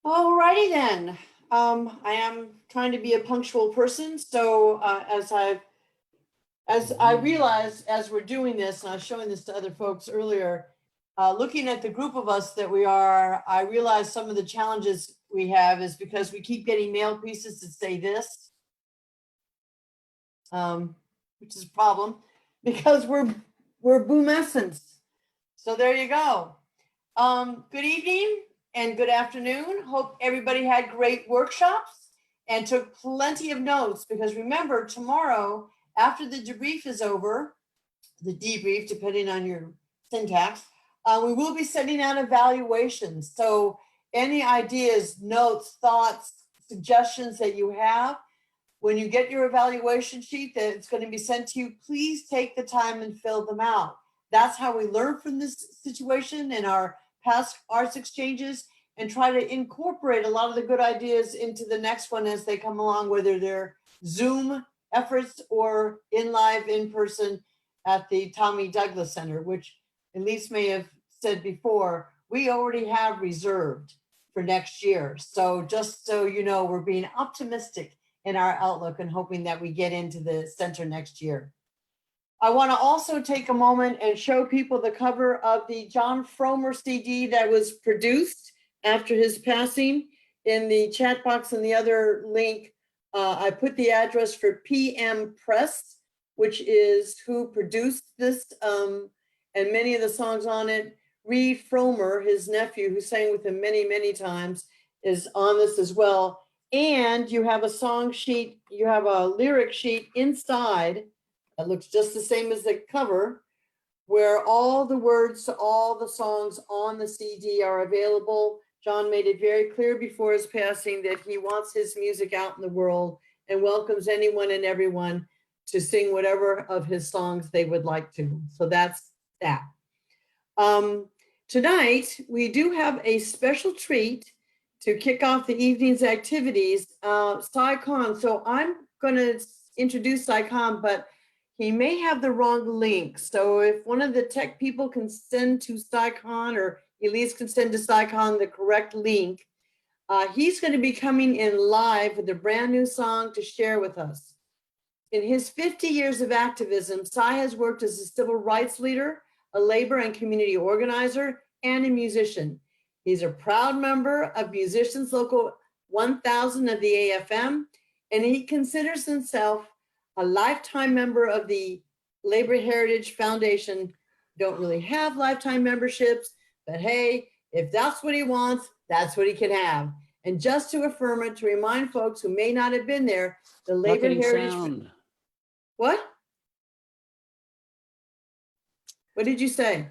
Alrighty then. I am trying to be a punctual person, so as I realized as we're doing this, and I was showing this to other folks earlier, looking at the group of us that we are, I realized some of the challenges we have is because we keep getting mail pieces that say this, which is a problem because we're boomescents. So there you go. Good evening and good afternoon. Hope everybody had great workshops and took plenty of notes, because remember, tomorrow, after the debrief is over, the debrief, depending on your syntax, we will be sending out evaluations. So any ideas, notes, thoughts, suggestions that you have, when you get your evaluation sheet that it's going to be sent to you, please take the time and fill them out. That's how we learn from this situation and our past arts exchanges, and try to incorporate a lot of the good ideas into the next one as they come along, whether they're Zoom efforts or in person at the Tommy Douglas Center, which Elise may have said before, we already have reserved for next year. So just so you know, we're being optimistic in our outlook and hoping that we get into the center next year. I want to also take a moment and show people the cover of the John Fromer CD that was produced after his passing. In the chat box and the other link, I put the address for PM Press, which is who produced this, and many of the songs on it. Reed Fromer, his nephew, who sang with him many, many times, is on this as well. And you have a song sheet, you have a lyric sheet inside that looks just the same as the cover, where all the words to all the songs on the CD are available. John made it very clear before his passing that he wants his music out in the world and welcomes anyone and everyone to sing whatever of his songs they would like to. So that's that. Tonight, we do have a special treat to kick off the evening's activities. Sai Khan, so I'm gonna introduce Sai Khan, but he may have the wrong link. So if one of the tech people can send to Sai Khan, or Elise can send to Sai Khan the correct link, he's going to be coming in live with a brand new song to share with us. In his 50 years of activism, Sai has worked as a civil rights leader, a labor and community organizer, and a musician. He's a proud member of Musicians Local 1000 of the AFM, and he considers himself a lifetime member of the Labor Heritage Foundation. Don't really have lifetime memberships, but hey, if that's what he wants, that's what he can have. And just to affirm it, to remind folks who may not have been there, the Labor Heritage. Sound. What? What did you say?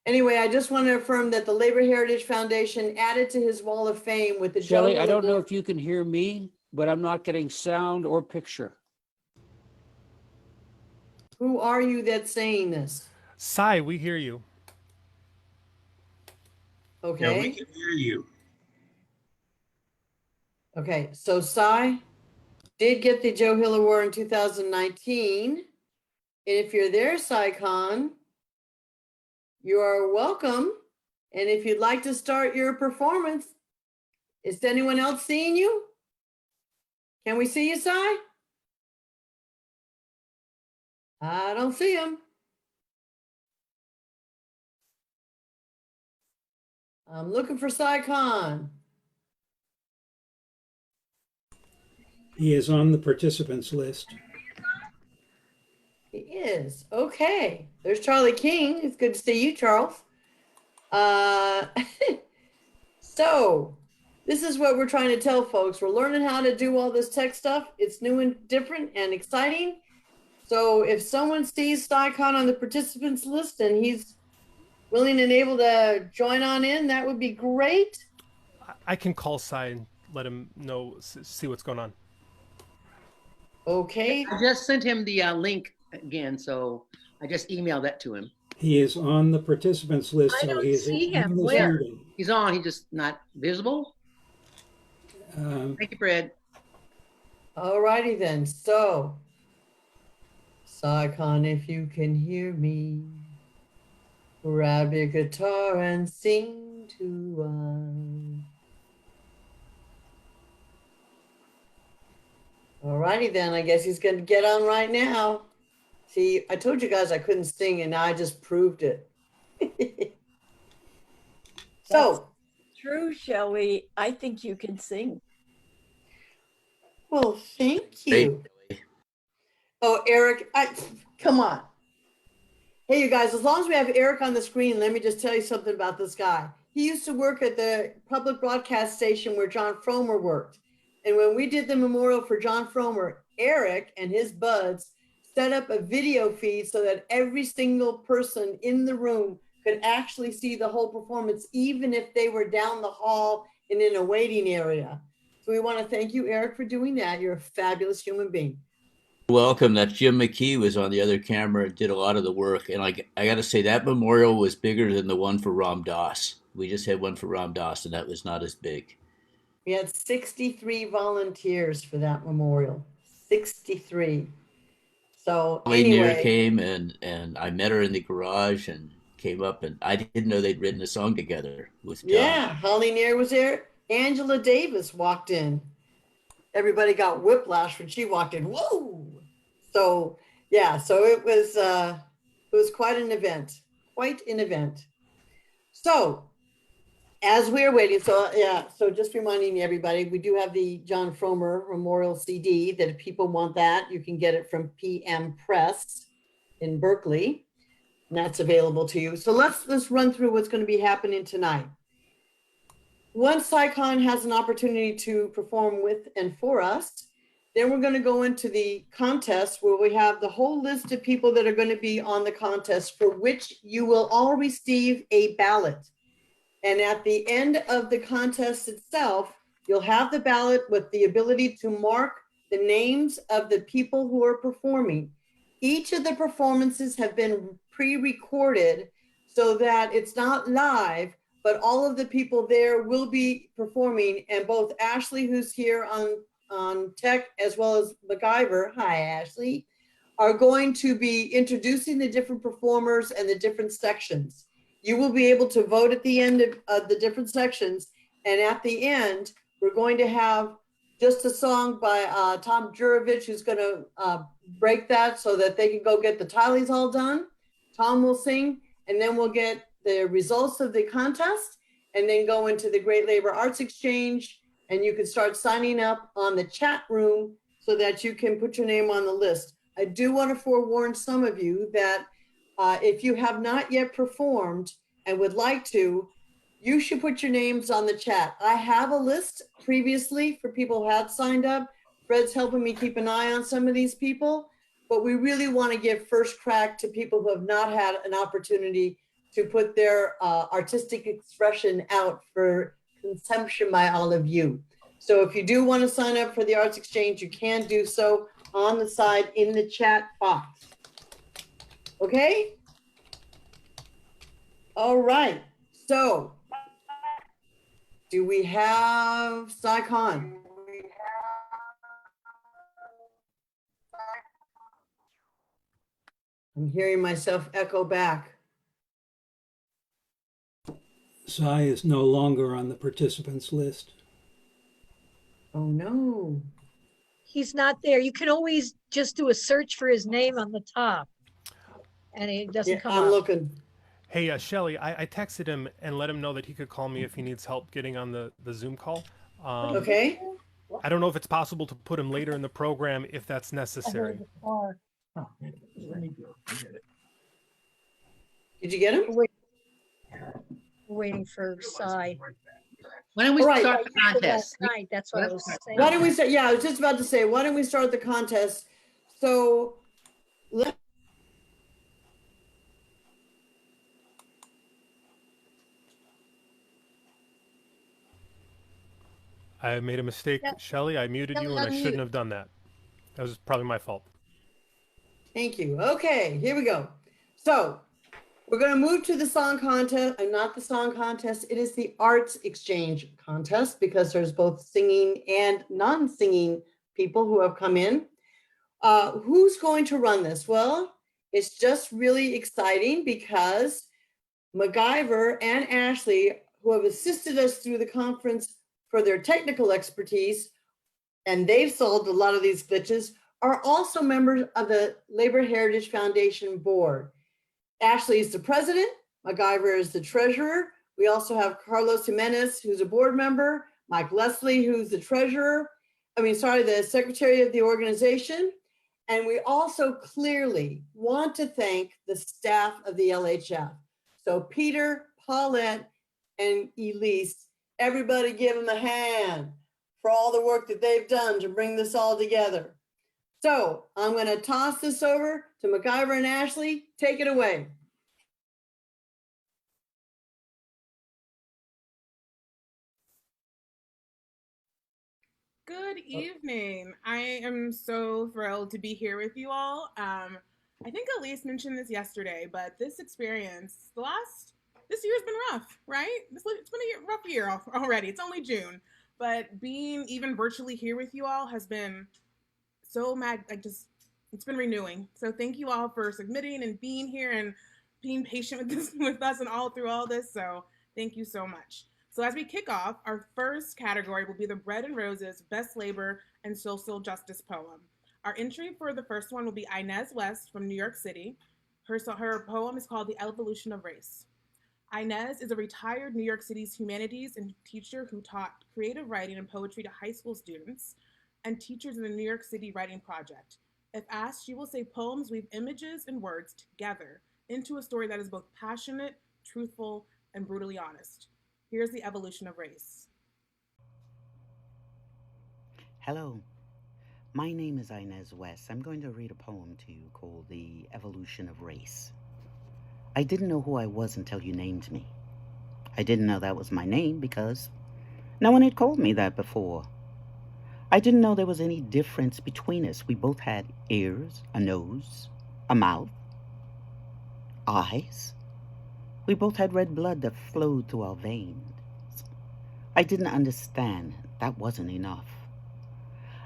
Anyway, I just want to affirm that the Labor Heritage Foundation added to his wall of fame with the Shelley, I don't know if you can hear me, but I'm not getting sound or picture. Who are you that's saying this? Sai, we hear you. Okay. Yeah, we can hear you. Okay, so Sai did get the Joe Hill Award in 2019. And if you're there, Sai Khan, you are welcome. And if you'd like to start your performance, is anyone else seeing you? Can we see you, Sai? I don't see him. I'm looking for Sai Khan. He is on the participants list. He is. Okay. There's Charlie King. It's good to see you, Charles. So this is what we're trying to tell folks. We're learning how to do all this tech stuff. It's new and different and exciting. So if someone sees Sai Khan on the participants list and he's willing and able to join on in, that would be great. I can call Sai and let him know, see what's going on. Okay. I just sent him the link again, so I just emailed that to him. He is on the participants list. I so don't he is see him. in this Where? meeting. He's on, he's just not visible. Thank you, Fred. All righty then. So, Sai Khan, if you can hear me, grab your guitar and sing to us. righty then. I guess he's going to get on right now. See, I told you guys I couldn't sing, and now I just proved it. So, True, Shelley. I think you can sing. well, thank Great. you. Oh, Eric, come on. Hey, you guys, as long as we have Eric on the screen, let me just tell you something about this guy. He used to work at the public broadcast station where John Fromer worked. And when we did the memorial for John Fromer, Eric and his buds set up a video feed so that every single person in the room could actually see the whole performance, even if they were down the hall and in a waiting area. So we want to thank you, Eric, for doing that. You're a fabulous human being. Welcome. That Jim McKee was on the other camera and did a lot of the work. And I got to say, that memorial was bigger than the one for Ram Dass. We just had one for Ram Dass, and that was not as big. We had 63 volunteers for that memorial. 63. So Holly Near anyway, came, and I met her in the garage and came up, and I didn't know they'd written a song together with John. yeah, Holly Near was there. Angela Davis walked in. Everybody got whiplash when she walked in. Whoa! So yeah, so it was quite an event. Quite an event. So as we're waiting, so just reminding everybody, we do have the John Fromer Memorial CD that if people want that, you can get it from PM Press in Berkeley, and that's available to you. So let's run through what's going to be happening tonight. Once Sycon has an opportunity to perform with and for us, then we're going to go into the contest where we have the whole list of people that are going to be on the contest, for which you will all receive a ballot. And at the end of the contest itself, you'll have the ballot with the ability to mark the names of the people who are performing. Each of the performances have been pre-recorded so that it's not live, but all of the people there will be performing, and both Ashley, who's here on tech, as well as MacGyver, hi Ashley, are going to be introducing the different performers and the different sections. You will be able to vote at the end of the different sections, and at the end, we're going to have just a song by Tom Jurovich, who's going to break that so that they can go get the tallies all done. Tom will sing, and then we'll get the results of the contest, and then go into the Great Labor Arts Exchange, and you can start signing up on the chat room so that you can put your name on the list. I do want to forewarn some of you that if you have not yet performed and would like to, you should put your names on the chat. I have a list previously for people who had signed up. Fred's helping me keep an eye on some of these people, but we really want to give first crack to people who have not had an opportunity to put their artistic expression out for consumption by all of you. So if you do want to sign up for the Arts Exchange, you can do so on the side in the chat box. Okay? All right. So do we have Sycon? I'm hearing myself echo back. Cy is no longer on the participants list. Oh no. He's not there. You can always just do a search for his name on the top, and it doesn't Yeah, come I'm up. looking. Hey, Shelly, I texted him and let him know that he could call me if he needs help getting on the Zoom call. Okay. I don't know if it's possible to put him later in the program if that's necessary. Did you get him? We're waiting for Cy. Why don't we All right. start the contest? Last night, that's what I was saying. Why don't we start? Yeah, I was just about to say, why don't we start the contest? So let I made a mistake, No. Shelly. I muted you, and I shouldn't have done that. That was probably my fault. Thank you. Okay, here we go. So we're going to move to the song contest, and not the song contest. It is the Arts Exchange contest, because there's both singing and non-singing people who have come in. Who's going to run this? Well, it's just really exciting because MacGyver and Ashley, who have assisted us through the conference for their technical expertise, and they've sold a lot of these glitches, are also members of the Labor Heritage Foundation board. Ashley is the president, MacGyver is the treasurer. We also have Carlos Jimenez, who's a board member, Mike Leslie, who's the the secretary of the organization. And we also clearly want to thank the staff of the LHF. So Peter, Paulette, and Elise, everybody give them a hand for all the work that they've done to bring this all together. So I'm going to toss this over to MacGyver and Ashley. Take it away. Good evening. I am so thrilled to be here with you all. I think Elise mentioned this yesterday, but this experience, this year's been rough, right? It's been a rough year already. It's only June, but being even virtually here with you all has been so it's been renewing. So thank you all for submitting and being here and being patient with us and all through all this. So thank you so much. So as we kick off, our first category will be the Bread and Roses Best Labor and Social Justice Poem. Our entry for the first one will be Inez West from New York City. Her poem is called The Evolution of Race. Inez is a retired New York City's humanities and teacher who taught creative writing and poetry to high school students and teachers in the New York City Writing Project. If asked, she will say poems weave images and words together into a story that is both passionate, truthful, and brutally honest. Here's The Evolution of Race. Hello, my name is Inez West. I'm going to read a poem to you called The Evolution of Race. I didn't know who I was until you named me. I didn't know that was my name because no one had called me that before. I didn't know there was any difference between us. We both had ears, a nose, a mouth, eyes. We both had red blood that flowed through our veins. I didn't understand that wasn't enough.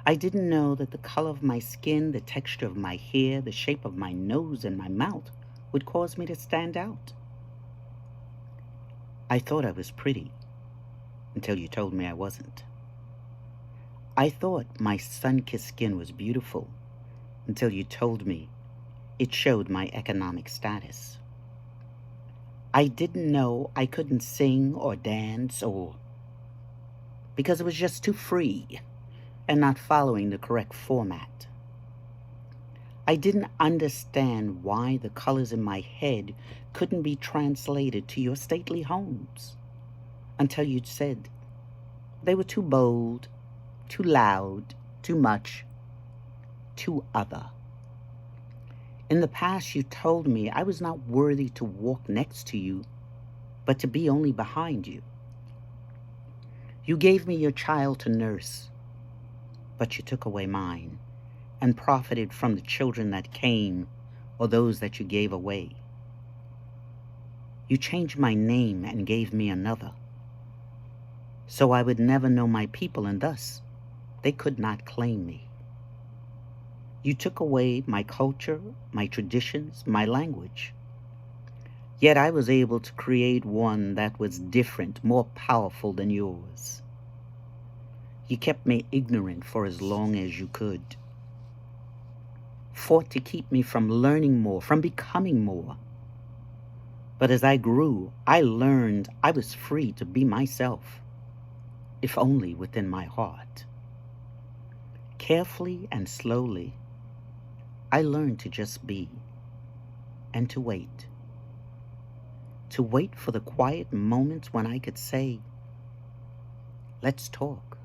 I didn't know that the color of my skin, the texture of my hair, the shape of my nose and my mouth would cause me to stand out. I thought I was pretty until you told me I wasn't. I thought my sun-kissed skin was beautiful until you told me it showed my economic status. I didn't know I couldn't sing or dance because it was just too free and not following the correct format. I didn't understand why the colors in my head couldn't be translated to your stately homes until you'd said they were too bold, too loud, too much, too other. In the past, you told me I was not worthy to walk next to you, but to be only behind you. You gave me your child to nurse, but you took away mine and profited from the children that came or those that you gave away. You changed my name and gave me another, so I would never know my people, and thus they could not claim me. You took away my culture, my traditions, my language. Yet I was able to create one that was different, more powerful than yours. You kept me ignorant for as long as you could. Fought to keep me from learning more, from becoming more. But as I grew, I learned I was free to be myself, if only within my heart. Carefully and slowly, I learned to just be and to wait. To wait for the quiet moments when I could say, let's talk.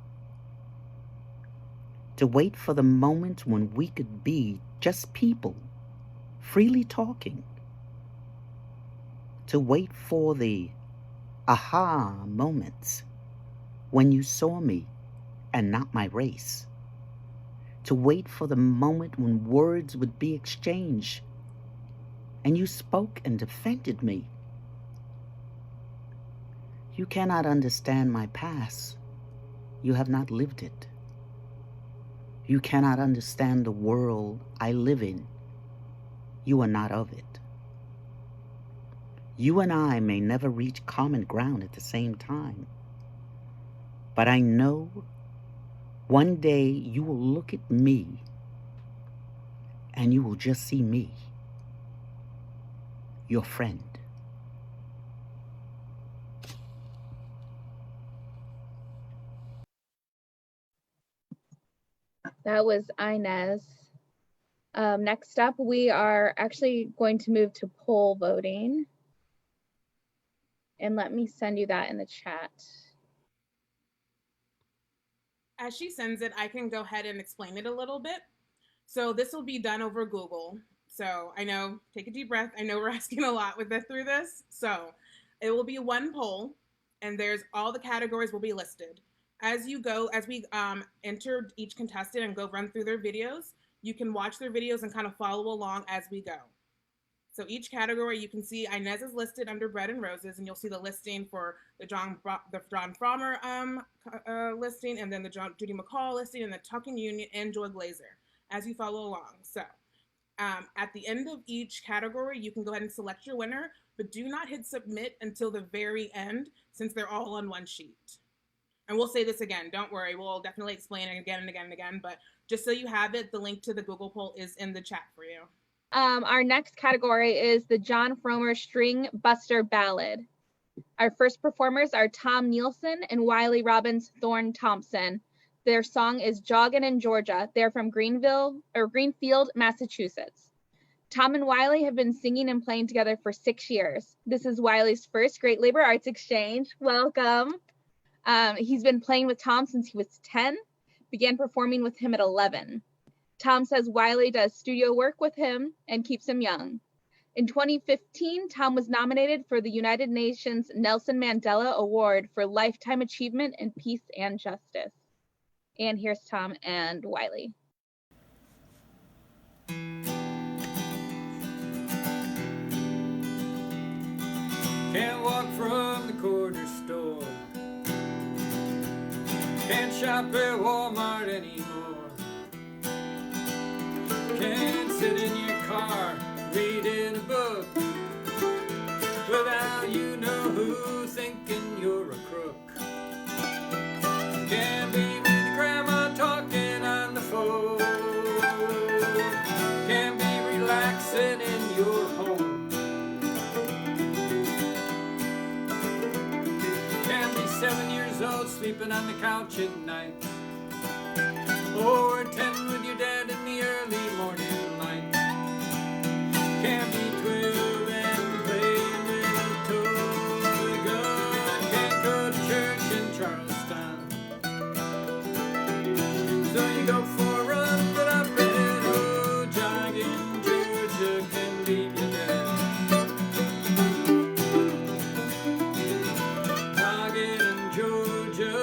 To wait for the moments when we could be just people, freely talking. To wait for the aha moments when you saw me and not my race. To wait for the moment when words would be exchanged and you spoke and defended me. You cannot understand my past. You have not lived it. You cannot understand the world I live in. You are not of it. You and I may never reach common ground at the same time, but I know One day you will look at me and you will just see me, your friend. That was Inez. Next up, we are actually going to move to poll voting. And let me send you that in the chat. As she sends it, I can go ahead and explain it a little bit. So this will be done over Google. So I know, take a deep breath. I know we're asking a lot with this through this. So it will be one poll, and there's all the categories will be listed. As you go, as we enter each contestant and go run through their videos, you can watch their videos and kind of follow along as we go. So each category, you can see Inez is listed under Bread and Roses, and you'll see the listing for the John Frommer listing, and then the Judy McCall listing, and the Talkin Union, and Joy Glazer, as you follow along. So at the end of each category, you can go ahead and select your winner, but do not hit submit until the very end, since they're all on one sheet. And we'll say this again, don't worry, we'll definitely explain it again and again and again, but just so you have it, the link to the Google poll is in the chat for you. Our next category is the John Frommer String Buster Ballad. Our first performers are Tom Nielsen and Wiley Robbins Thorne Thompson. Their song is Joggin' in Georgia. They're from Greenfield, Massachusetts. Tom and Wiley have been singing and playing together for 6 years. This is Wiley's first Great Labor Arts Exchange. Welcome. He's been playing with Tom since he was 10, began performing with him at 11. Tom says Wiley does studio work with him and keeps him young. In 2015, Tom was nominated for the United Nations Nelson Mandela Award for Lifetime Achievement in Peace and Justice. And here's Tom and Wiley. Can't walk from the corner store. Can't shop at Walmart anymore. Can't sit in your car reading a book without you know who thinking you're a crook. Can't be with grandma talking on the phone. Can't be relaxing in your home. Can't be 7 years old sleeping on the couch at night, or attend with your dad in the early morning light. Can't be 12 and playing with a toy gun. Can't go to church in Charlestown. So you go for a run, but I bet oh, jogging Georgia can leave you dead. Jogging in Georgia.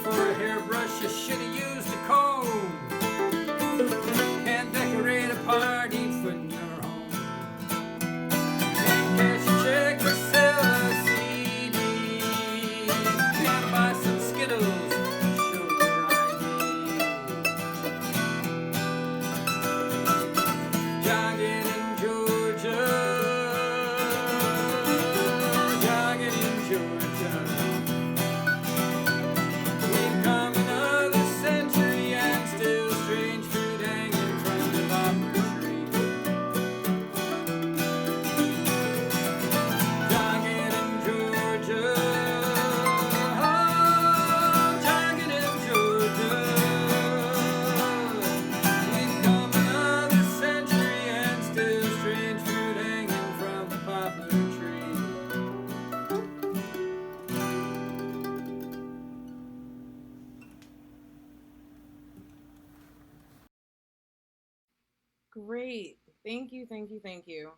for a hairbrush, you should have used a comb. Can't decorate a party from your home. Can't cash a check or sell a CD. Can't buy some Skittles to show your ID. Jogging in Georgia. Jogging in Georgia. We've come another century and still strange fruit hanging from the poplar tree. Jogging in Georgia. Oh, jogging in Georgia. We've come another century and still strange fruit hanging from the poplar tree. Great. Thank you, thank you, thank you.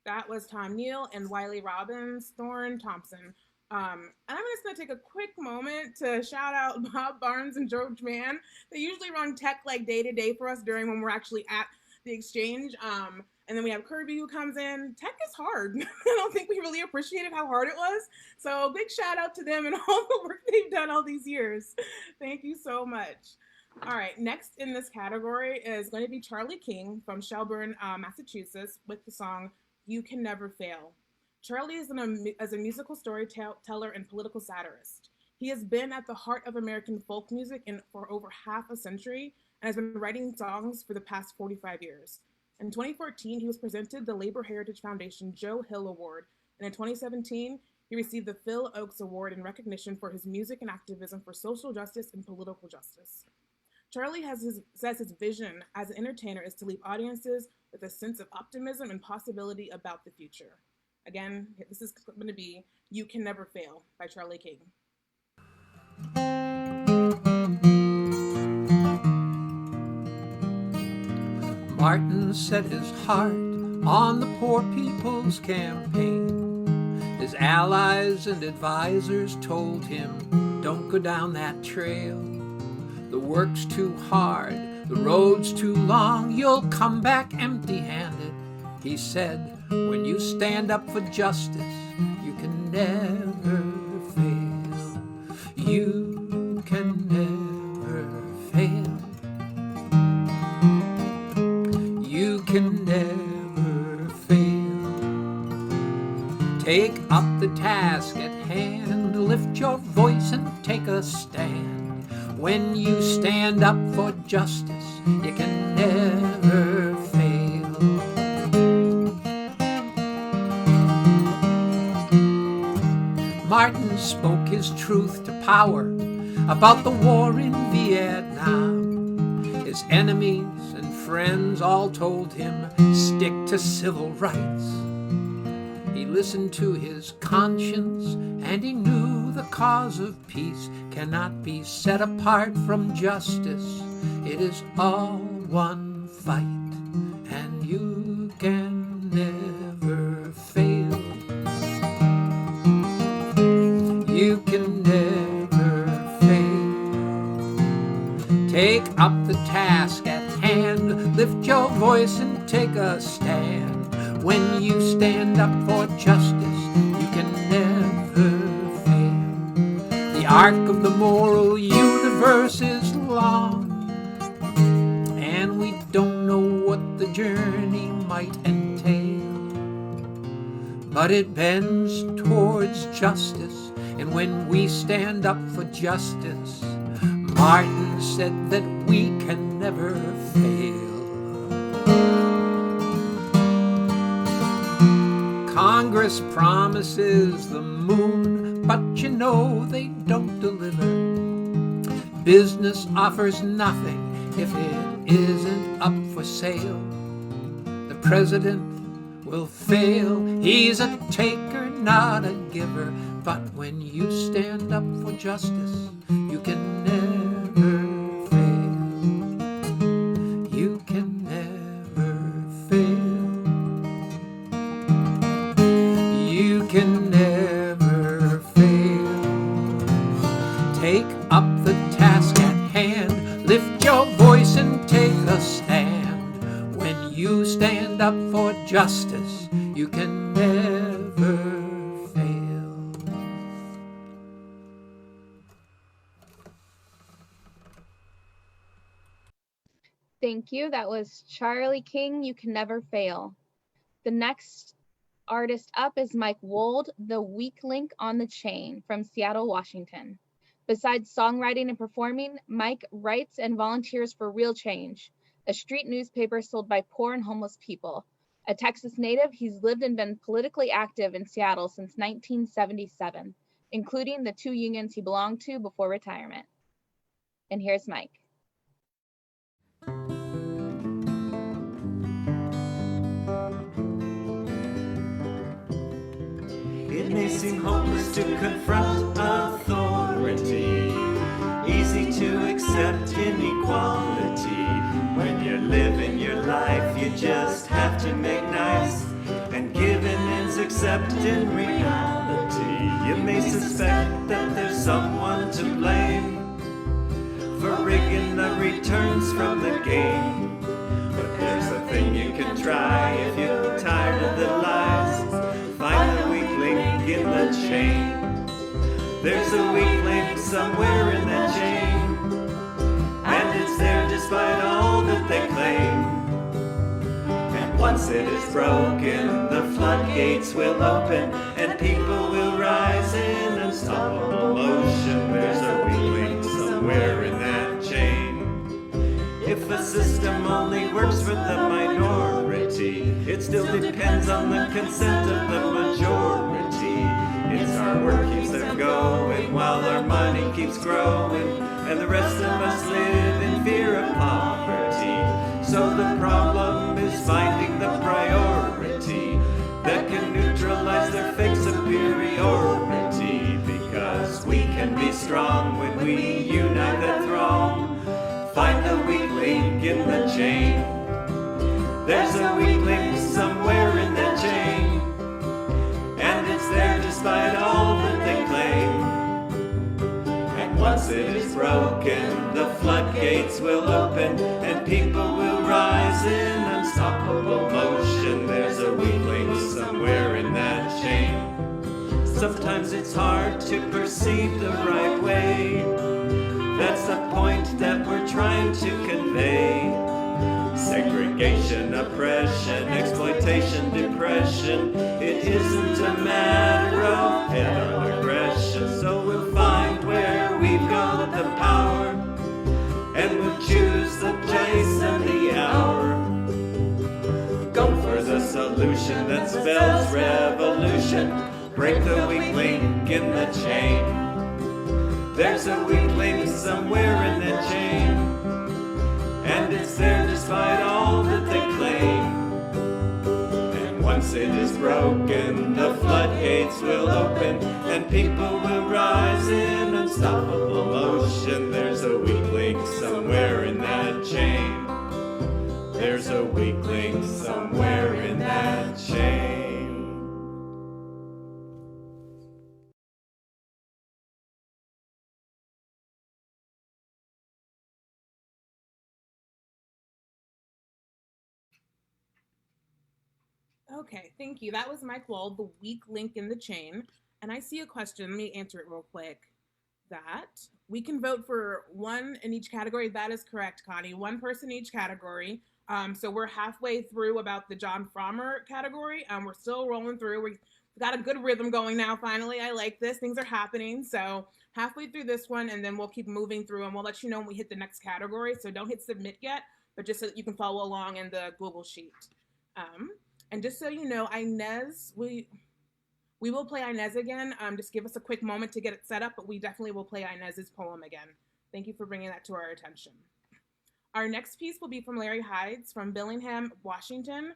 That was Tom Neal and Wiley Robbins, Thorne Thompson. And I'm just gonna take a quick moment to shout out Bob Barnes and George Mann. They usually run tech like day to day for us during when we're actually at the exchange. And then we have Kirby who comes in. Tech is hard. I don't think we really appreciated how hard it was. So big shout out to them and all the work they've done all these years. Thank you so much. All right, next in this category is going to be Charlie King from Shelburne, Massachusetts, with the song You Can Never Fail. Charlie is a musical storyteller and political satirist. He has been at the heart of American folk music for over half a century and has been writing songs for the past 45 years. In 2014, he was presented the Labor Heritage Foundation Joe Hill Award, and in 2017, he received the Phil Oakes Award in recognition for his music and activism for social justice and political justice. Charlie says his vision as an entertainer is to leave audiences with a sense of optimism and possibility about the future. Again, this is going to be You Can Never Fail by Charlie King. Martin set his heart on the poor people's campaign. His allies and advisors told him, don't go down that trail. The work's too hard, the road's too long, you'll come back empty-handed. He said, when you stand up for justice, you can never fail. You can never fail. You can never fail. Take up the task at hand, lift your voice and take a stand. When you stand up for justice, you can never fail. Martin spoke his truth to power about the war in Vietnam. His enemies and friends all told him, stick to civil rights. He listened to his conscience and he knew the cause of peace cannot be set apart from justice. It is all one fight and you can never fail. You can never fail. Take up the task at hand, lift your voice and take a stand. When you stand up for justice, you can never fail. The arc of the moral universe is long, and we don't know what the journey might entail. But it bends towards justice, and when we stand up for justice, Martin said that we can never fail. Congress promises the moon, but you know they don't deliver. Business offers nothing if it isn't up for sale. The president will fail, he's a taker, not a giver. But when you stand up for justice, you can never fail. You can never fail. You can never fail. Take up the task at hand, lift your voice and take a stand. When you stand up for justice, you can never fail. Thank you. That was Charlie King, You Can Never Fail. The next artist up is Mike Wold, the weak link on the chain from Seattle, Washington. Besides songwriting and performing, Mike writes and volunteers for Real Change, a street newspaper sold by poor and homeless people. A Texas native, he's lived and been politically active in Seattle since 1977, including the 2 unions he belonged to before retirement. And here's Mike. It may seem hopeless to confront authority, easy to accept inequality. When you're living your life, you just have to make nice, and giving ends except in reality. You may suspect that there's someone to blame for rigging the returns from the game. But there's a thing you can try if you're tired of the lies. Find the weak link in the chain. There's a weak link somewhere in that chain, and it's there despite all that they claim. And once it is broken, the floodgates will open, and people will rise in unstoppable motion. There's a weak link somewhere in that chain. If a system only works for the minority, it still depends on the consent of the majority. It's our work keeps them going while our money keeps growing, and the rest of us live in fear of poverty. So the problem is finding the priority that can neutralize their fake superiority, because we can be strong when we unite that throng. Find the weak link in the chain. There's a weak link somewhere in that chain, and it's there despite all that they claim. And once it is broken, the floodgates will open, and people will rise in unstoppable motion. There's a weak link somewhere in that chain. Sometimes it's hard to perceive the right way. That's the point that we're trying to convey. Segregation, oppression, exploitation, depression. It isn't a matter of head-on aggression. So we'll find where we've got the power, and we'll choose the place and the hour. Go for the solution that spells revolution. Break the weak link in the chain. There's a weak link somewhere in that chain, and it's there despite all that they claim. And once it is broken, the floodgates will open, and people will rise in unstoppable motion. There's a weak link somewhere in that chain. There's a weak link somewhere in that chain. Okay, thank you. That was Mike Wold, the weak link in the chain. And I see a question. Let me answer it real quick. That we can vote for one in each category. That is correct, Connie. One person in each category. So we're halfway through about the John Frommer category. We're still rolling through. We've got a good rhythm going now, finally. I like this. Things are happening. So halfway through this one, and then we'll keep moving through, and we'll let you know when we hit the next category. So don't hit submit yet, but just so that you can follow along in the Google Sheet. And just so you know, Inez, we will play Inez again. Just give us a quick moment to get it set up, but we definitely will play Inez's poem again. Thank you for bringing that to our attention. Our next piece will be from Larry Hides from Bellingham, Washington.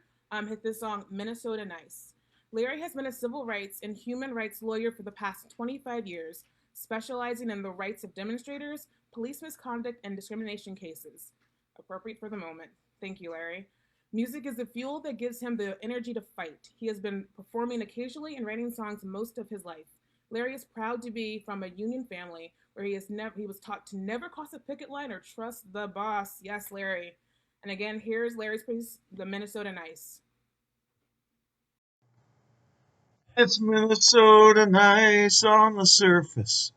Hit this song, Minnesota Nice. Larry has been a civil rights and human rights lawyer for the past 25 years, specializing in the rights of demonstrators, police misconduct, and discrimination cases. Appropriate for the moment. Thank you, Larry. Music is the fuel that gives him the energy to fight. He has been performing occasionally and writing songs most of his life. Larry is proud to be from a union family where he was taught to never cross a picket line or trust the boss. Yes, Larry. And again, here's Larry's piece, The Minnesota Nice. It's Minnesota nice on the surface,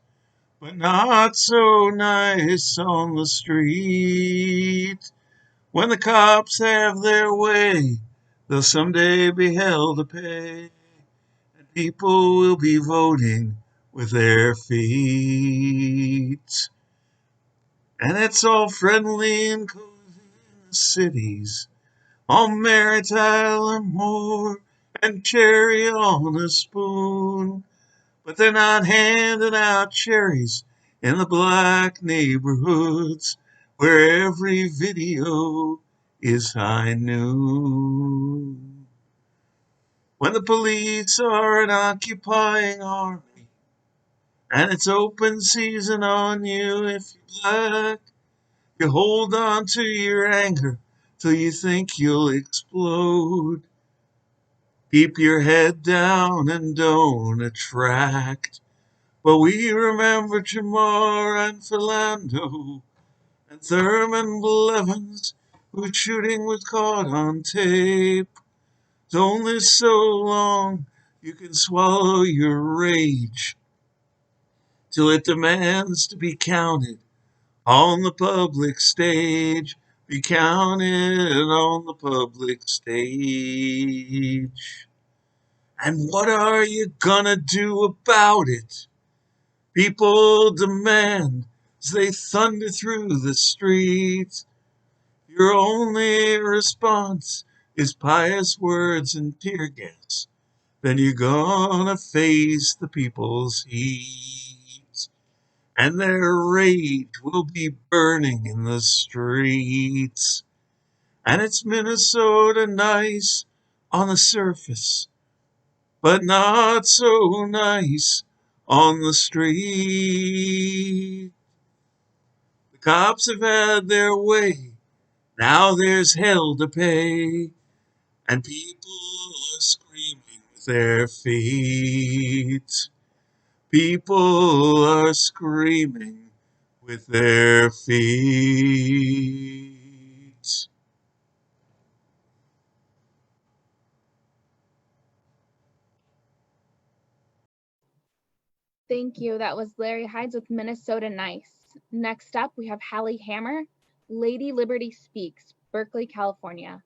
but not so nice on the street. When the cops have their way, they'll someday be held to pay, and people will be voting with their feet. And it's all friendly and cozy in the cities, all Maritile and more, and cherry on a spoon. But they're not handing out cherries in the black neighborhoods where every video is high noon. When the police are an occupying army and it's open season on you if you're black, you hold on to your anger till you think you'll explode. Keep your head down and don't attract. But we remember Jamar and Philando and Thurman Blevins, whose shooting was caught on tape. It's only so long you can swallow your rage till it demands to be counted on the public stage. Be counted on the public stage. And what are you gonna do about it? People demand as they thunder through the streets. Your only response is pious words and tear gas. Then you're gonna face the people's heat, and their rage will be burning in the streets. And it's Minnesota nice on the surface, but not so nice on the street. The cops have had their way, now there's hell to pay, and people are screaming with their feet. People are screaming with their feet. Thank you. That was Larry Hides with Minnesota Nice. Next up, we have Hallie Hammer, Lady Liberty Speaks, Berkeley, California.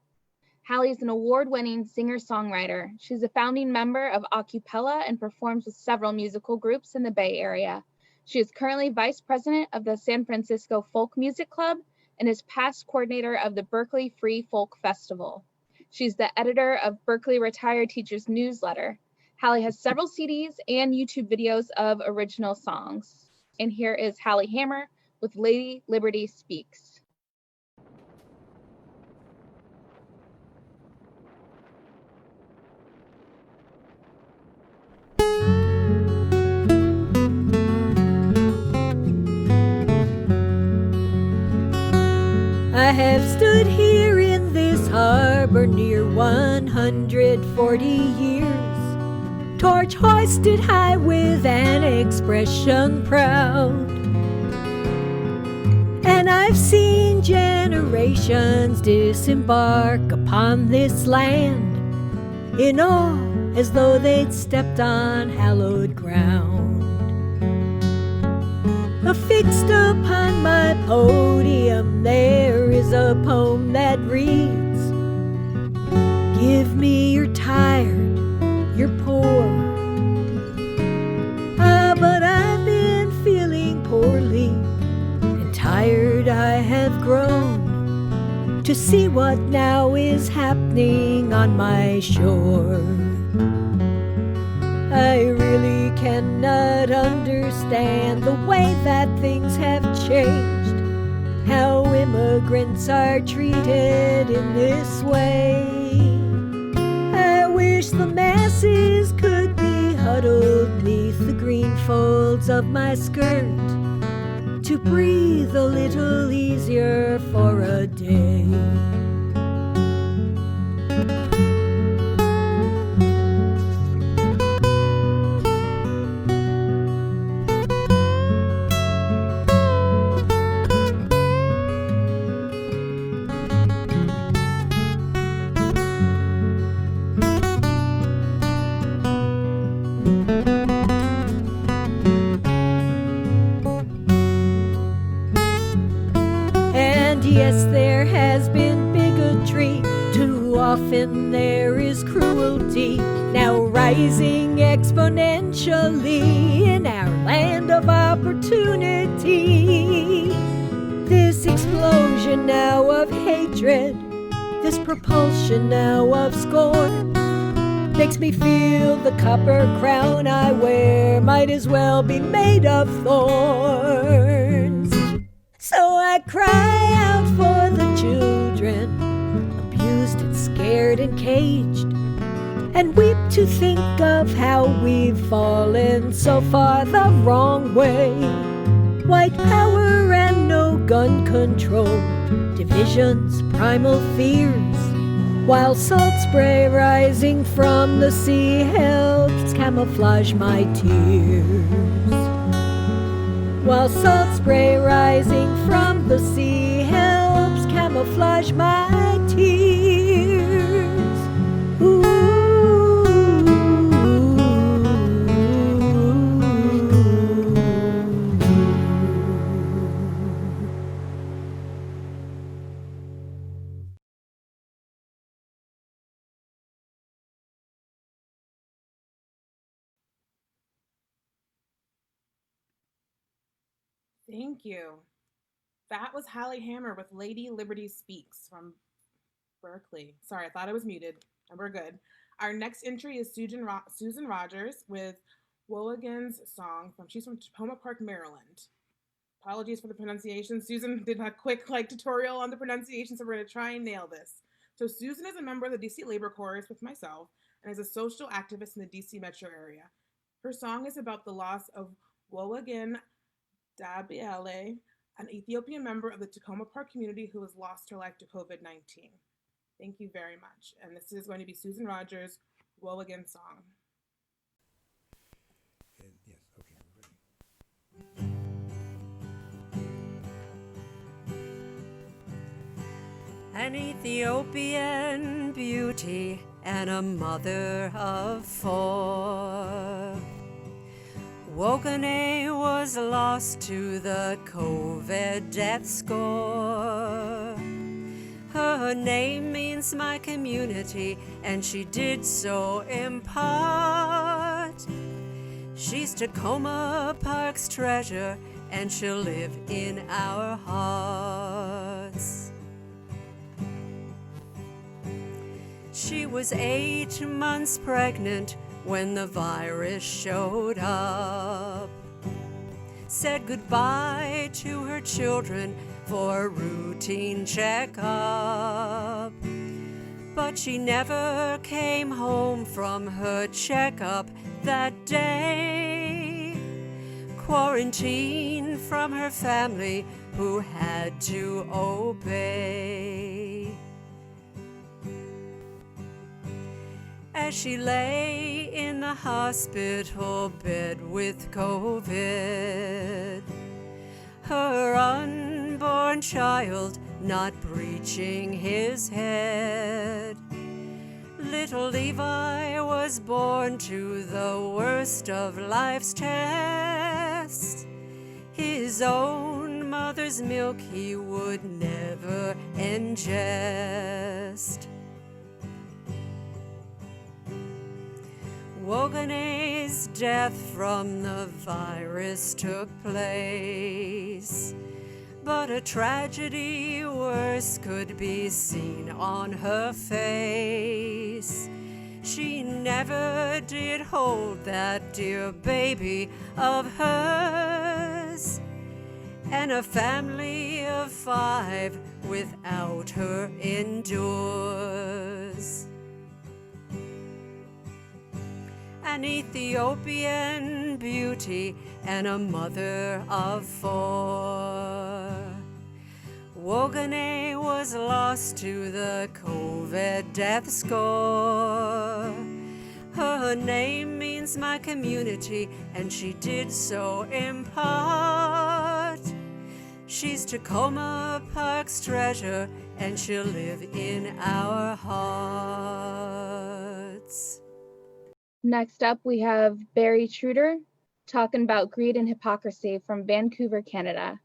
Hallie is an award-winning singer-songwriter. She's a founding member of Acapella and performs with several musical groups in the Bay Area. She is currently vice president of the San Francisco Folk Music Club and is past coordinator of the Berkeley Free Folk Festival. She's the editor of Berkeley Retired Teachers Newsletter. Hallie has several CDs and YouTube videos of original songs. And here is Hallie Hammer with Lady Liberty Speaks. I have stood here in this harbor near 140 years, torch hoisted high with an expression proud. And I've seen generations disembark upon this land in awe as though they'd stepped on hallowed ground. Affixed upon my podium there is a poem that reads, give me your tired, your poor. But I've been feeling poorly, and tired I have grown to see what now is happening on my shore. I really cannot understand the way that things have changed, how immigrants are treated in this way. I wish the masses could be huddled neath the green folds of my skirt to breathe a little easier for a day. And yes, there has been bigotry. Too often there is cruelty, now rising exponentially in our land of opportunity. This explosion now of hatred, this propulsion now of scorn, makes me feel the copper crown I wear might as well be made of thorns. So I cry out for the children, abused and scared and caged, and weep to think of how we've fallen so far the wrong way. White power and no gun control, divisions, primal fears, while salt spray rising from the sea helps camouflage my tears. While salt spray rising from the sea helps camouflage my tears. Ooh. Thank you. That was Hallie Hammer with Lady Liberty Speaks from Berkeley. Sorry, I thought I was muted, and we're good. Our next entry is Susan Rogers with Woagan's song. She's from Tacoma Park, Maryland. Apologies for the pronunciation. Susan did a quick tutorial on the pronunciation, so we're going to try and nail this. So Susan is a member of the DC Labor Corps with myself and is a social activist in the DC metro area. Her song is about the loss of Woagan Dabiele, an Ethiopian member of the Tacoma Park community who has lost her life to COVID-19. Thank you very much. And this is going to be Susan Rogers' Woagan song. An Ethiopian beauty and a mother of four. Wogane was lost to the COVID death score. Her name means my community, and she did so in part. She's Tacoma Park's treasure, and she'll live in our hearts. She was 8 months pregnant when the virus showed up. Said goodbye to her children for a routine checkup. But she never came home from her checkup that day. Quarantined from her family who had to obey. As she lay in the hospital bed with COVID, her unborn child not breaching his head. Little Levi was born to the worst of life's tests. His own mother's milk he would never ingest. Wogane's death from the virus took place, but a tragedy worse could be seen on her face. She never did hold that dear baby of hers, and a family of 5 without her endures. An Ethiopian beauty and a mother of 4. Wogane was lost to the COVID death score. Her name means my community, and she did so in part. She's Tacoma Park's treasure, and she'll live in our hearts. Next up, we have Barry Truder talking about greed and hypocrisy from Vancouver, Canada.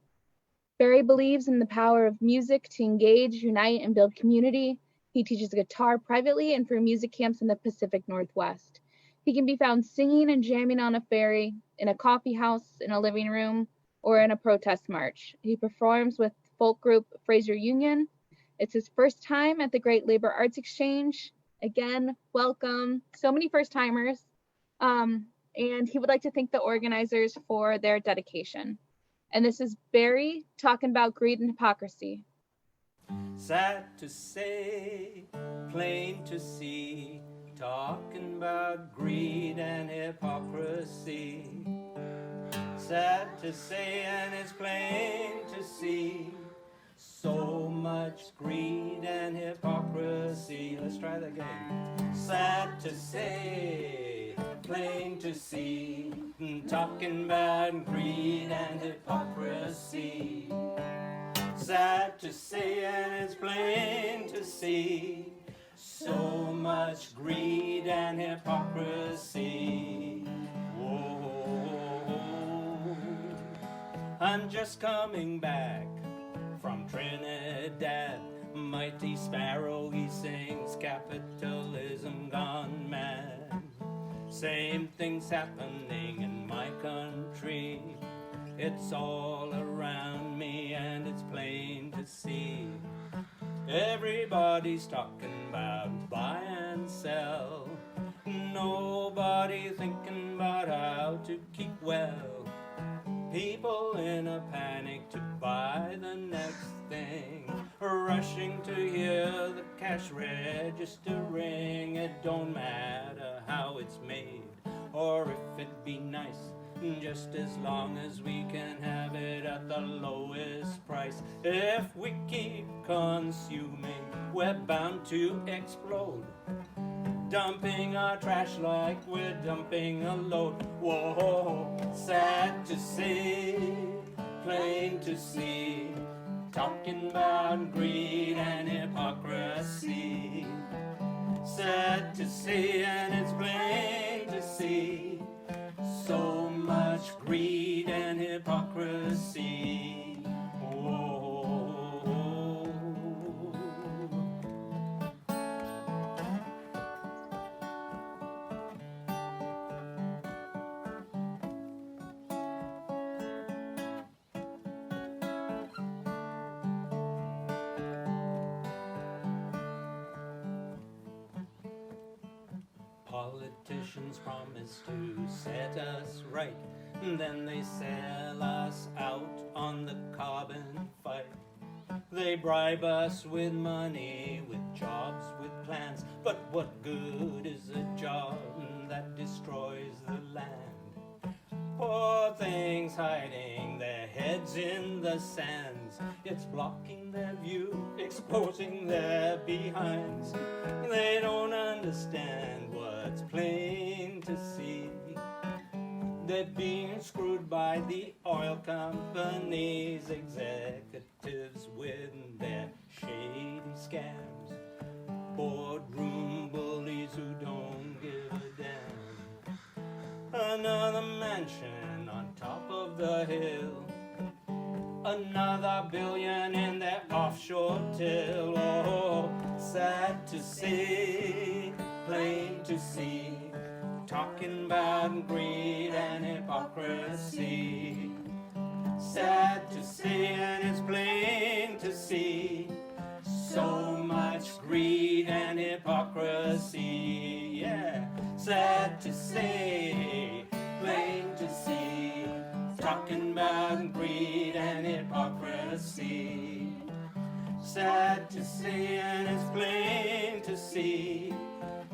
Barry believes in the power of music to engage, unite, and build community. He teaches guitar privately and for music camps in the Pacific Northwest. He can be found singing and jamming on a ferry, in a coffee house, in a living room, or in a protest march. He performs with folk group Fraser Union. It's his first time at the Great Labor Arts Exchange. Again, welcome. So many first timers. And he would like to thank the organizers for their dedication. And this is Barry talking about greed and hypocrisy. Sad to say, plain to see, talking about greed and hypocrisy. Sad to say, and it's plain to see, so much greed and hypocrisy. Let's try that again. Sad to say, plain to see, talking about greed and hypocrisy. Sad to say, and it's plain to see, so much greed and hypocrisy. Whoa. I'm just coming back from Trinidad. Mighty sparrow, he sings, capitalism gone mad. Same thing's happening in my country. It's all around me and it's plain to see. Everybody's talking about buy and sell. Nobody thinking about how to keep well. People in a panic to buy the next thing, rushing to hear the cash register ring. It don't matter how it's made or if it be nice, just as long as we can have it at the lowest price. If we keep consuming, we're bound to explode, dumping our trash like we're dumping a load. Whoa, sad to say, plain to see, talking about greed and hypocrisy. Sad to say, and it's plain to see, so much greed and hypocrisy. Whoa. Politicians promise to set us right, then they sell us out on the carbon fight. They bribe us with money, with jobs, with plans, but what good is a job that destroys the land? Poor things hiding their heads in the sands. It's blocking their view, exposing their behinds. They don't understand what's plain to see. They're being screwed by the oil companies, executives with their shady scams, boardroom bullies who don't give a damn. Another mansion on top of the hill, another billion in their offshore till. Oh, sad to see, plain to see, talking about greed and hypocrisy. Sad to see, and it's plain to see, so much greed and hypocrisy. Yeah, sad to say, plain to see, talking about greed and hypocrisy. Sad to see, and it's plain to see,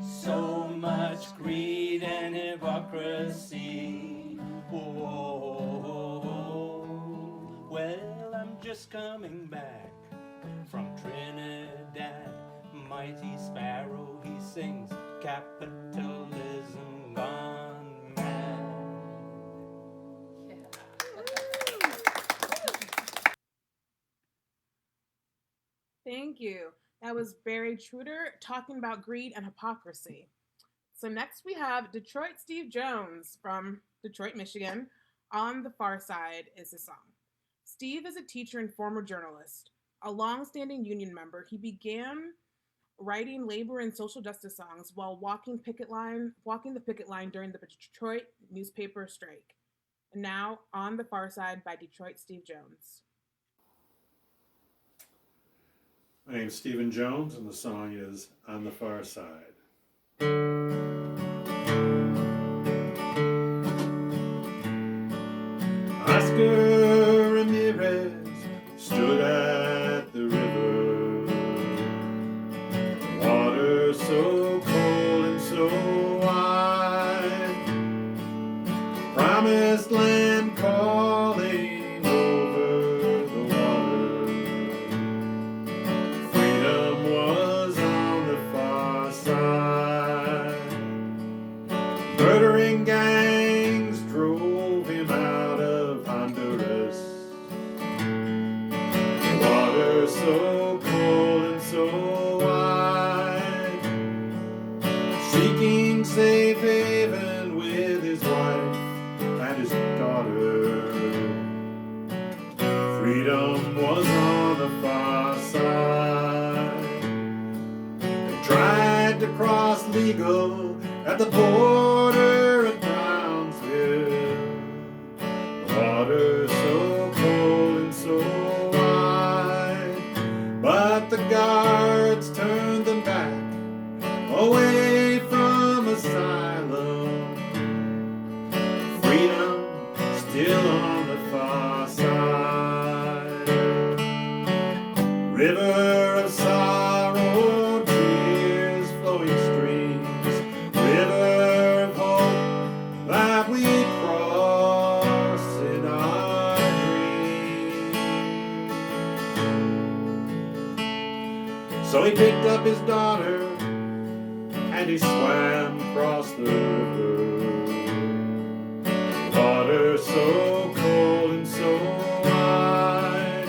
so much greed and hypocrisy. Whoa. Well, I'm just coming back from Trinidad. Mighty sparrow, he sings, capitalism gone mad. Thank you. That was Barry Truder talking about greed and hypocrisy. So next we have Detroit Steve Jones from Detroit, Michigan. On the Far Side is his song. Steve is a teacher and former journalist. A long-standing union member, he began writing labor and social justice songs while walking the picket line during the Detroit newspaper strike. And now, On the Far Side by Detroit Steve Jones. My name is Stephen Jones, and the song is On the Far Side. Oscar Ramirez stood at the river, water so cold and so wide, promised land calling over the water. Freedom was on the far side. Murdering gangs drove him out of Honduras. Water so cold and so wide, seeking safe haven with his wife and his daughter. Freedom was on the far side. They tried to cross legal at the border at Brownsville. Water so cold and so wide, but the guards turned them back away from asylum. Freedom still on the far side. River of sorrow, tears flowing streams, river of hope that we cross in our dreams. So he picked up his daughter and he swam across the river. Water so cold and so wide,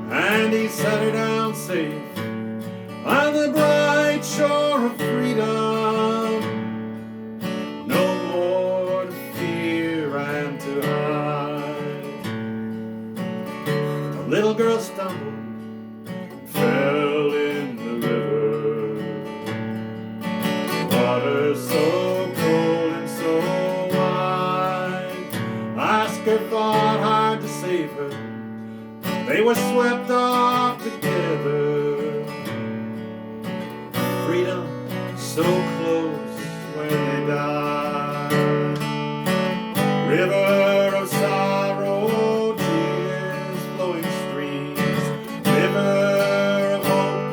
and he set her down safe on the bright shore of freedom. No more to fear and to hide. The little girl stumbled and fell in the river. Water so cold and so wide, Oscar fought hard to save her. They were swept off together. Freedom so close when they died. River of sorrow, tears flowing streams, river of hope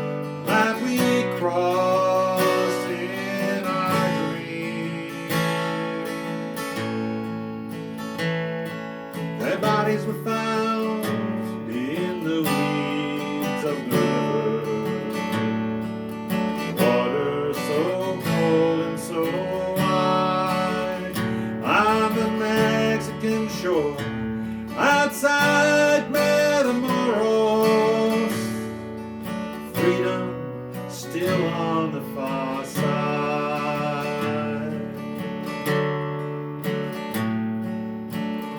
that we cross in our dreams. Their bodies were found in the weeds of the river. Water so cold and so wide, on the Mexican shore outside Matamoros. Freedom still on the far side.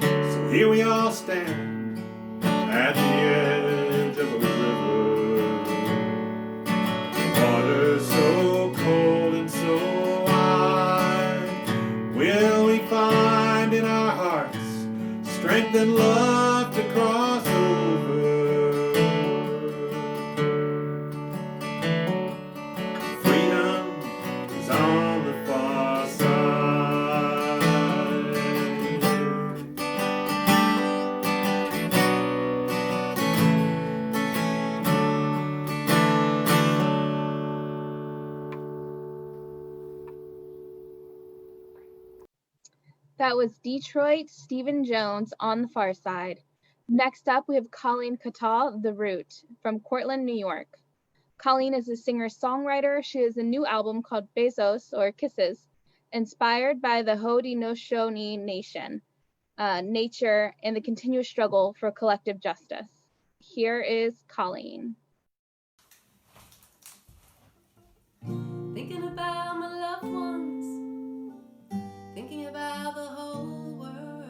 So here we all stand at the edge of a river. Water so cold and so wide, will we find in our hearts strength and love to cross over? Freedom is on the far side. That was Detroit Stephen Jones, On the Far Side. Next up, we have Colleen Catal, The Root, from Cortland, New York. Colleen is a singer-songwriter. She has a new album called Besos, or Kisses, inspired by the Haudenosaunee Nation, nature, and the continuous struggle for collective justice. Here is Colleen. Thinking about my loved ones, thinking about the whole world,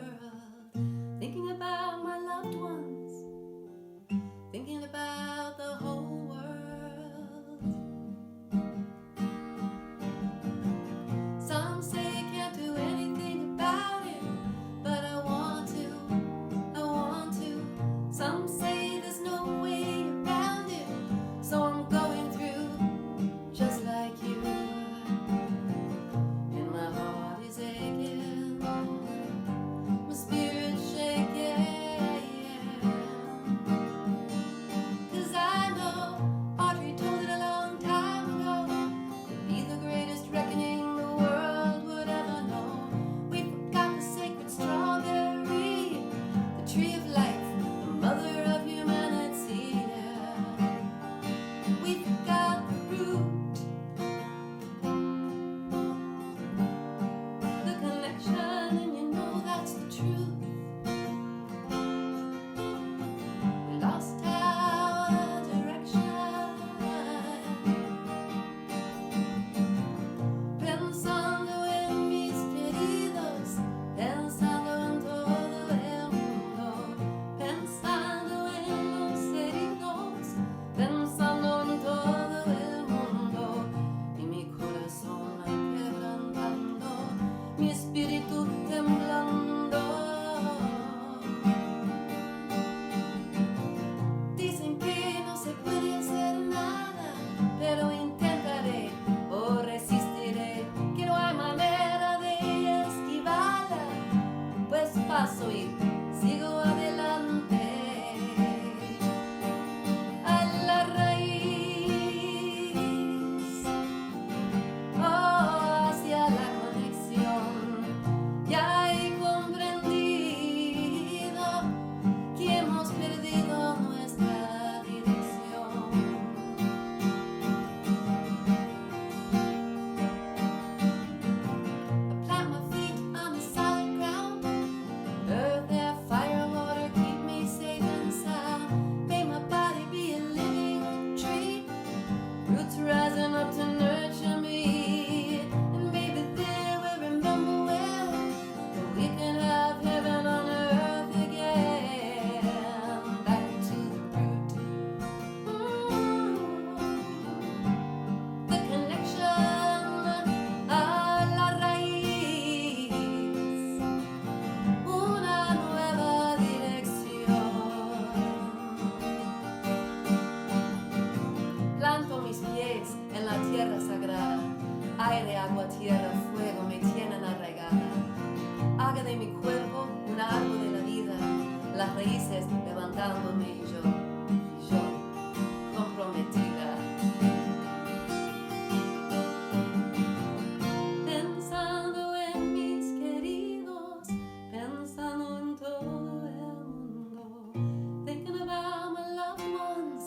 thinking about my loved ones, tierra, fuego me tienen arraigada. Haga de mi cuerpo un árbol de la vida, las raíces levantándome y yo comprometida. Pensando en mis queridos, pensando en todo el mundo, thinking about my loved ones,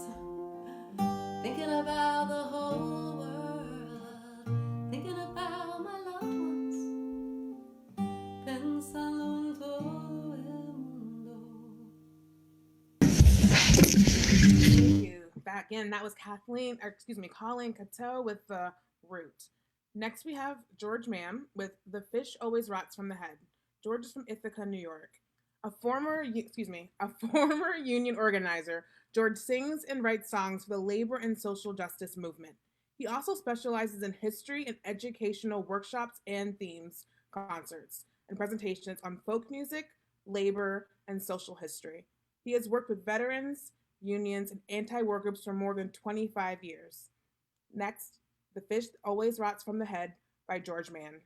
thinking about the whole world, thinking about my loved ones, pensando en todo el mundo. Thank you. Back in, that was Colleen Cateau with The Root. Next we have George Mann with The Fish Always Rots from the Head. George is from Ithaca, New York. A former union organizer, George sings and writes songs for the labor and social justice movement. He also specializes in history and educational workshops and themes, concerts, and presentations on folk music, labor, and social history. He has worked with veterans, unions, and anti-war groups for more than 25 years. Next, The Fish Always Rots from the Head by George Mann.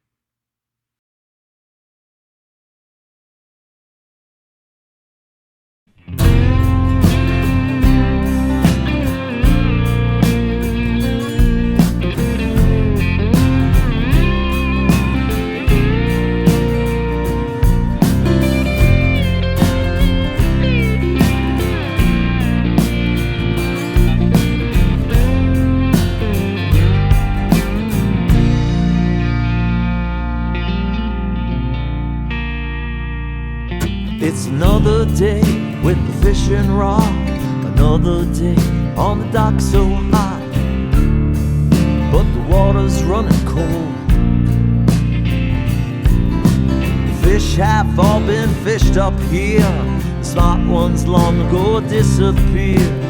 It's another day with the fishing rod, another day on the dock so hot, but the water's running cold. The fish have all been fished up here, the smart ones long ago disappeared.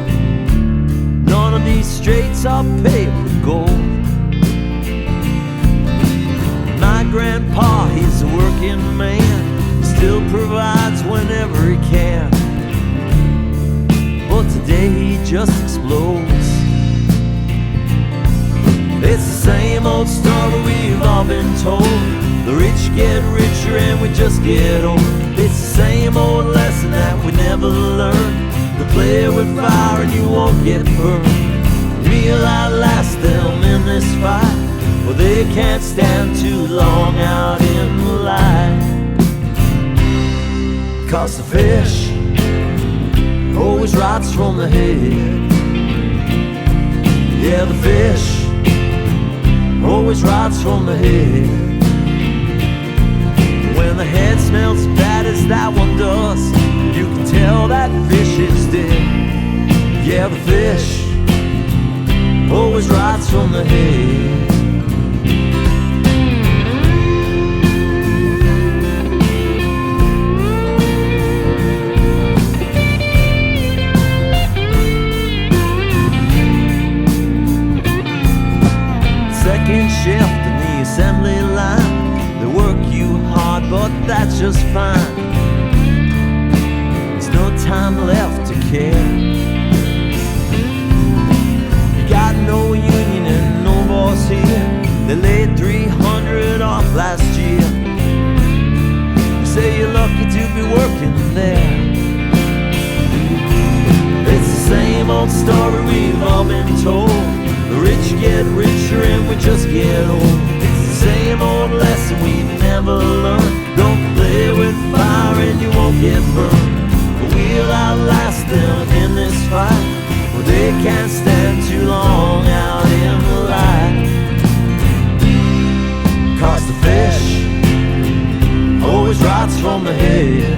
None of these straits are paved with gold. My grandpa, he's a working man, still provides whenever he can, but today he just explodes. It's the same old story we've all been told. The rich get richer and we just get old. It's the same old lesson that we never learned. To play with fire and you won't get burned. We'll outlast them in this fight, for they can't stand too long out in the light. 'Cause the fish always rots from the head. Yeah, the fish always rots from the head. When the head smells as bad as that one does, you can tell that fish is dead. Yeah, the fish always rots from the head. Second shift in the assembly line, they work you hard, but that's just fine. There's no time left to care. You got no union and no boss here. They laid 300 off last year. You say you're lucky to be working there. It's the same old story we've all been told. The rich get richer and we just get old. It's the same old lesson we've never learned. Don't play with fire and you won't get burned. But we'll outlast them in this fight, for they can't stand too long out in the light. 'Cause the fish always rots from the head.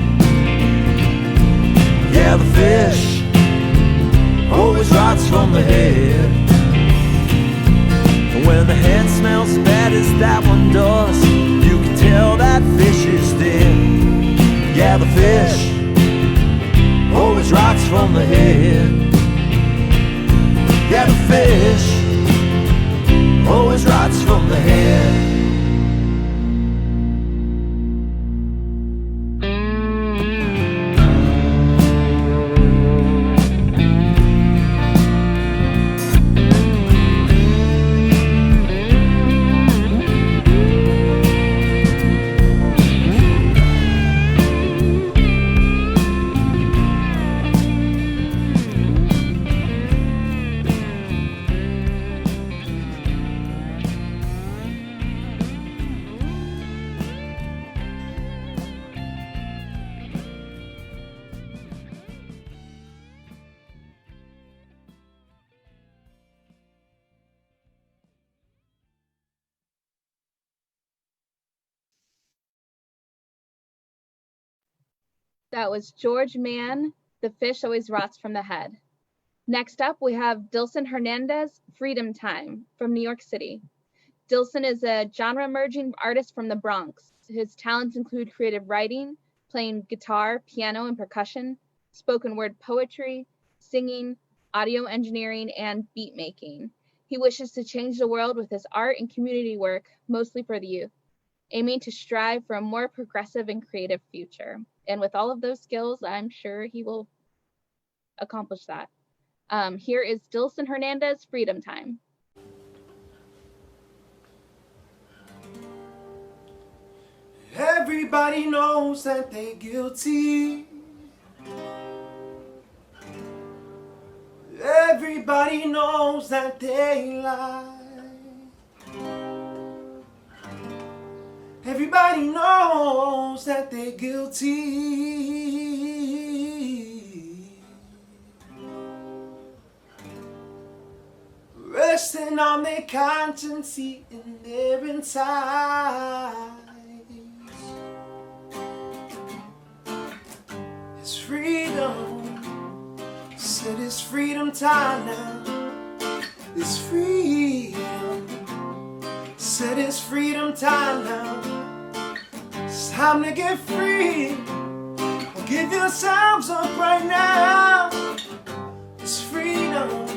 Yeah, the fish always rots from the head. When the head smells as bad as that one does, you can tell that fish is dead. Yeah, the fish always rots from the head. Yeah, the fish always rots from the head. That was George Mann, The Fish Always Rots from the Head. Next up, we have Dilson Hernandez, Freedom Time from New York City. Dilson is a genre-merging artist from the Bronx. His talents include creative writing, playing guitar, piano, and percussion, spoken word poetry, singing, audio engineering, and beat making. He wishes to change the world with his art and community work, mostly for the youth, aiming to strive for a more progressive and creative future. And with all of those skills, I'm sure he will accomplish that. Here is Dilson Hernandez, Freedom Time. Everybody knows that they're guilty. Everybody knows that they lie. Everybody knows that they're guilty. Resting on their conscience, eating their insides. It's freedom. Said it's freedom time now. It's freedom. Said it's freedom time now. It's time to get free. Give yourselves up right now. It's freedom.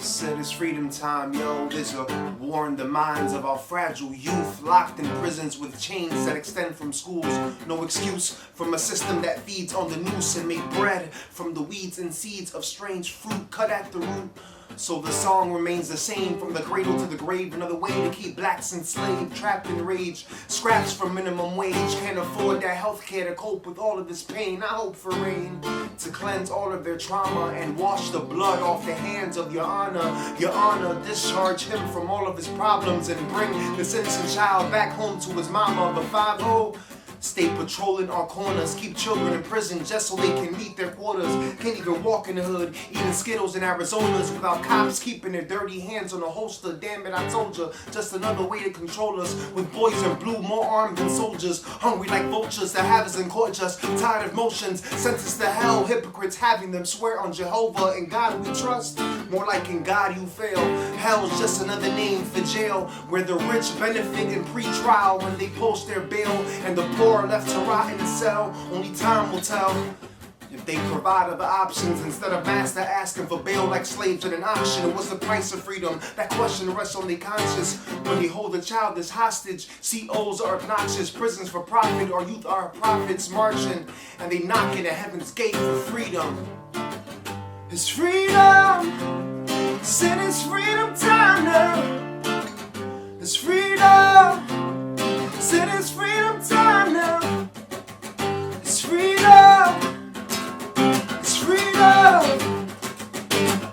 Said it's freedom time, yo. There's a war in the minds of our fragile youth, locked in prisons with chains that extend from schools. No excuse from a system that feeds on the noose and make bread from the weeds and seeds of strange fruit cut at the root. So the song remains the same, from the cradle to the grave. Another way to keep blacks enslaved, trapped in rage. Scraps for minimum wage, can't afford that health care to cope with all of this pain. I hope for rain to cleanse all of their trauma and wash the blood off the hands of your honor. Your honor, discharge him from all of his problems and bring this innocent child back home to his mama. But 5-0 stay patrolling our corners, keep children in prison just so they can meet their quotas. Can't even walk in the hood, eating Skittles in Arizonas without cops keeping their dirty hands on the holster. Damn it, I told you, just another way to control us. With boys in blue, more armed than soldiers, hungry like vultures that have us in court just tired of motions. Sentenced to hell, hypocrites having them swear on Jehovah and God we trust. More like in God you fail. Hell's just another name for jail, where the rich benefit in pre-trial when they post their bail, and the poor are left to rot in the cell. Only time will tell if they provide other options instead of master asking for bail like slaves at an auction. What's the price of freedom? That question rests on their conscience when they hold a child as hostage. COs are obnoxious, prisons for profit, our youth are prophets marching, and they knocking at heaven's gate for freedom. It's freedom. Said it's freedom time now. It's freedom. Said it's freedom time now. It's freedom. It's freedom.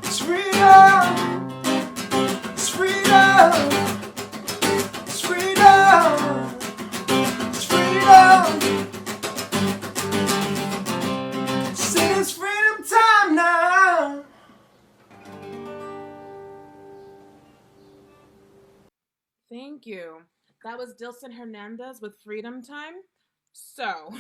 It's freedom. It's freedom. It's freedom. It's freedom. Said it's freedom time now. Thank you. That was Dilson Hernandez with Freedom Time. So,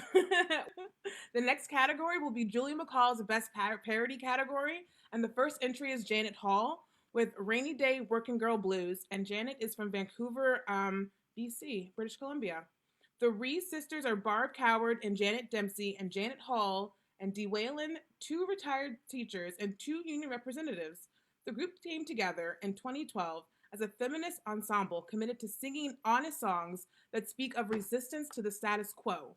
the next category will be Julie McCall's Best Parody category. And the first entry is Janet Hall with Rainy Day Working Girl Blues. And Janet is from Vancouver, BC, British Columbia. The Reese sisters are Barb Coward and Janet Dempsey, and Janet Hall and Dee Whalen, 2 retired teachers and 2 union representatives. The group came together in 2012 as a feminist ensemble committed to singing honest songs that speak of resistance to the status quo.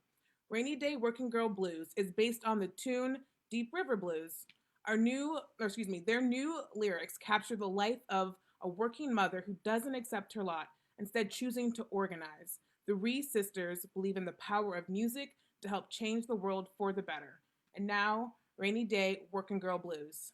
Rainy Day Working Girl Blues is based on the tune Deep River Blues. Their new lyrics capture the life of a working mother who doesn't accept her lot, instead choosing to organize. The Reese sisters believe in the power of music to help change the world for the better. And now, Rainy Day Working Girl Blues.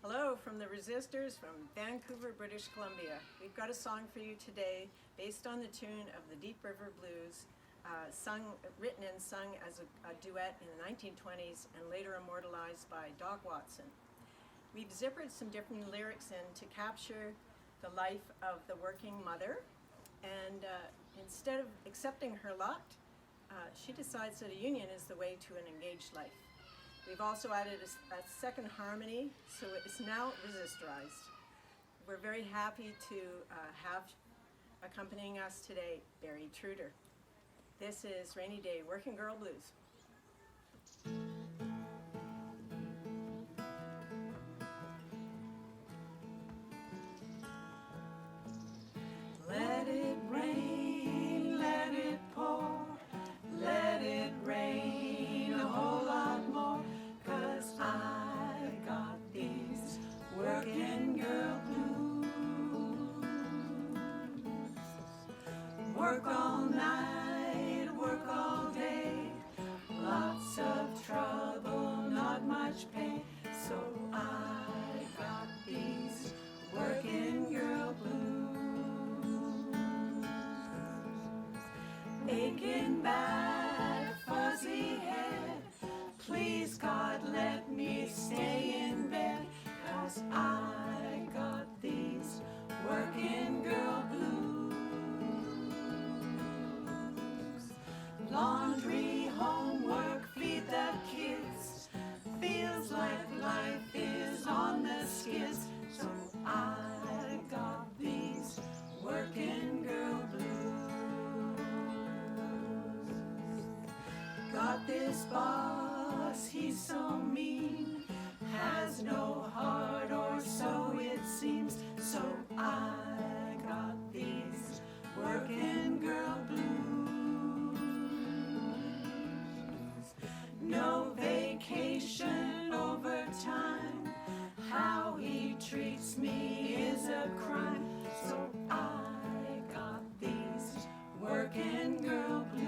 Hello from the Resistors from Vancouver, British Columbia. We've got a song for you today based on the tune of the Deep River Blues, written and sung as a duet in the 1920s and later immortalized by Doc Watson. We've zippered some different lyrics in to capture the life of the working mother. And instead of accepting her lot, she decides that a union is the way to an engaged life. We've also added a second harmony, so it's now resistorized. We're very happy to have accompanying us today, Barry Truder. This is Rainy Day Working Girl Blues. Let it rain, let it pour, let it rain a whole lot more, 'cause I got these working girl blues. Work all night, work all day, lots of trouble, not much pay, so I got these working girl blues. Aching back, fuzzy head, please God let me stay in bed, 'cause I got these working girl blues. Laundry, homework, feed the kids, feels like life is on the skids, so I got these working girl blues. Got this boss, he's so mean, has no heart, or so it seems, so I got these working girl blues. No vacation, overtime, how he treats me is a crime, so I got these working girl blues.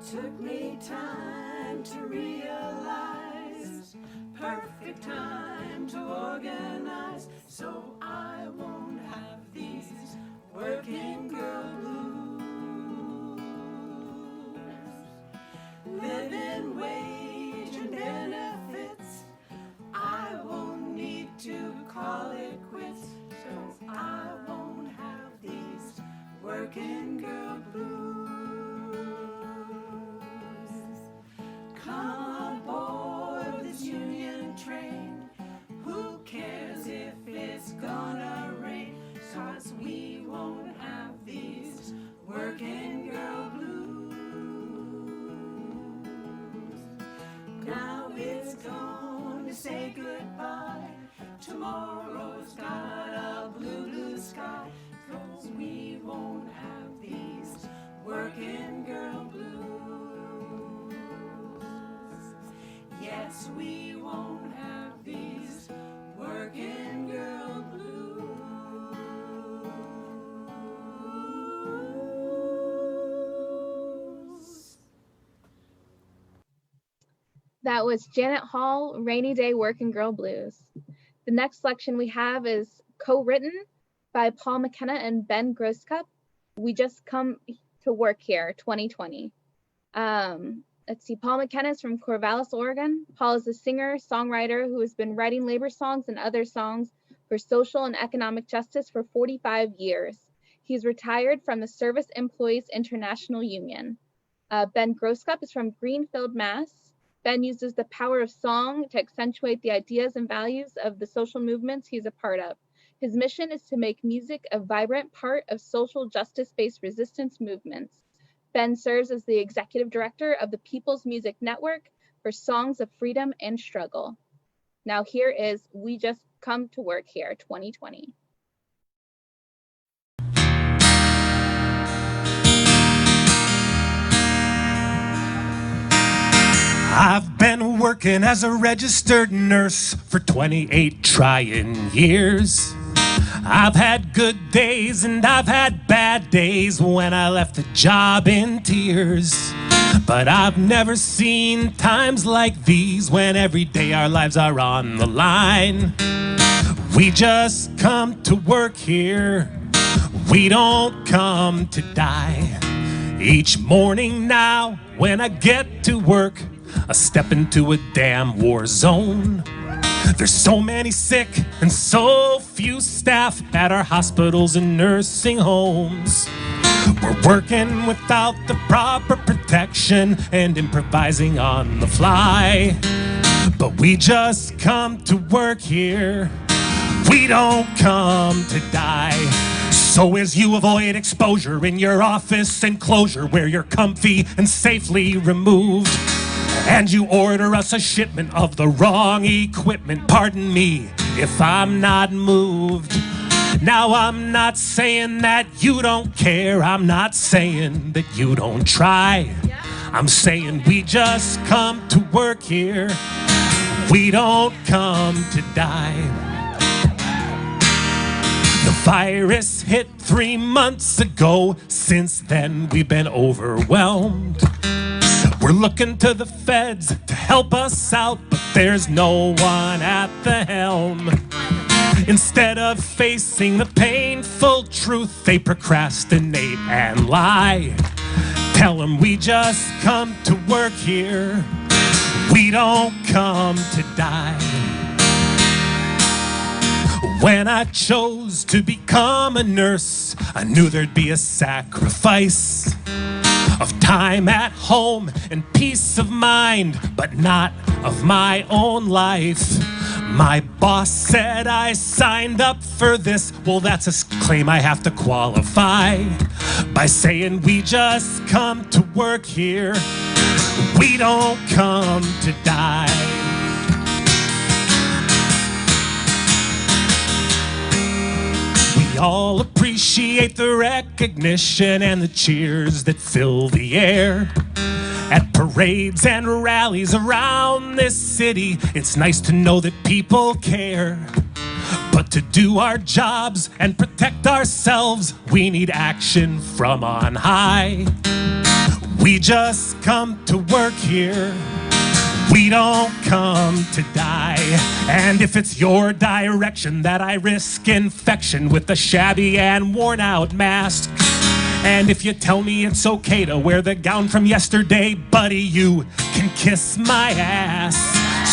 Took me time to realize, perfect time to organize, so I won't have these working girl blues. Living wage and benefits, I won't need to call it quits, so I won't have these working girl blues. Come aboard this union train, who cares if it's gonna rain, 'cause we won't have these working girl blues. Now it's gone to say goodbye, tomorrow's got a blue, blue sky, 'cause we won't have these working girl blues. Yes, we won't have these working girl blues. That was Janet Hall, Rainy Day Working Girl Blues. The next selection we have is co-written by Paul McKenna and Ben Grosscup. We Just Come to Work Here, 2020. Let's see, Paul McKenna is from Corvallis, Oregon. Paul is a singer, songwriter who has been writing labor songs and other songs for social and economic justice for 45 years. He's retired from the Service Employees International Union. Ben Grosscup is from Greenfield, Mass. Ben uses the power of song to accentuate the ideas and values of the social movements he's a part of. His mission is to make music a vibrant part of social justice-based resistance movements. Ben serves as the executive director of the People's Music Network for Songs of Freedom and Struggle. Now here is We Just Come to Work Here, 2020. I've been working as a registered nurse for 28 trying years. I've had good days and I've had bad days when I left the job in tears. But I've never seen times like these when every day our lives are on the line. We just come to work here. We don't come to die. Each morning now when I get to work, I step into a damn war zone. There's so many sick and so few staff at our hospitals and nursing homes. We're working without the proper protection and improvising on the fly. But we just come to work here. We don't come to die. So as you avoid exposure in your office enclosure where you're comfy and safely removed, and you order us a shipment of the wrong equipment, pardon me if I'm not moved. Now I'm not saying that you don't care, I'm not saying that you don't try. I'm saying we just come to work here. We don't come to die. The virus hit 3 months ago. Since then we've been overwhelmed. We're looking to the feds to help us out, but there's no one at the helm. Instead of facing the painful truth, they procrastinate and lie. Tell them we just come to work here. We don't come to die. When I chose to become a nurse, I knew there'd be a sacrifice of time at home and peace of mind, but not of my own life. My boss said I signed up for this. Well, that's a claim I have to qualify by saying we just come to work here. We don't come to die. We all appreciate the recognition and the cheers that fill the air. At parades and rallies around this city, it's nice to know that people care. But to do our jobs and protect ourselves, we need action from on high. We just come to work here. We don't come to die. And if it's your direction that I risk infection with a shabby and worn out mask, and if you tell me it's okay to wear the gown from yesterday, buddy, you can kiss my ass.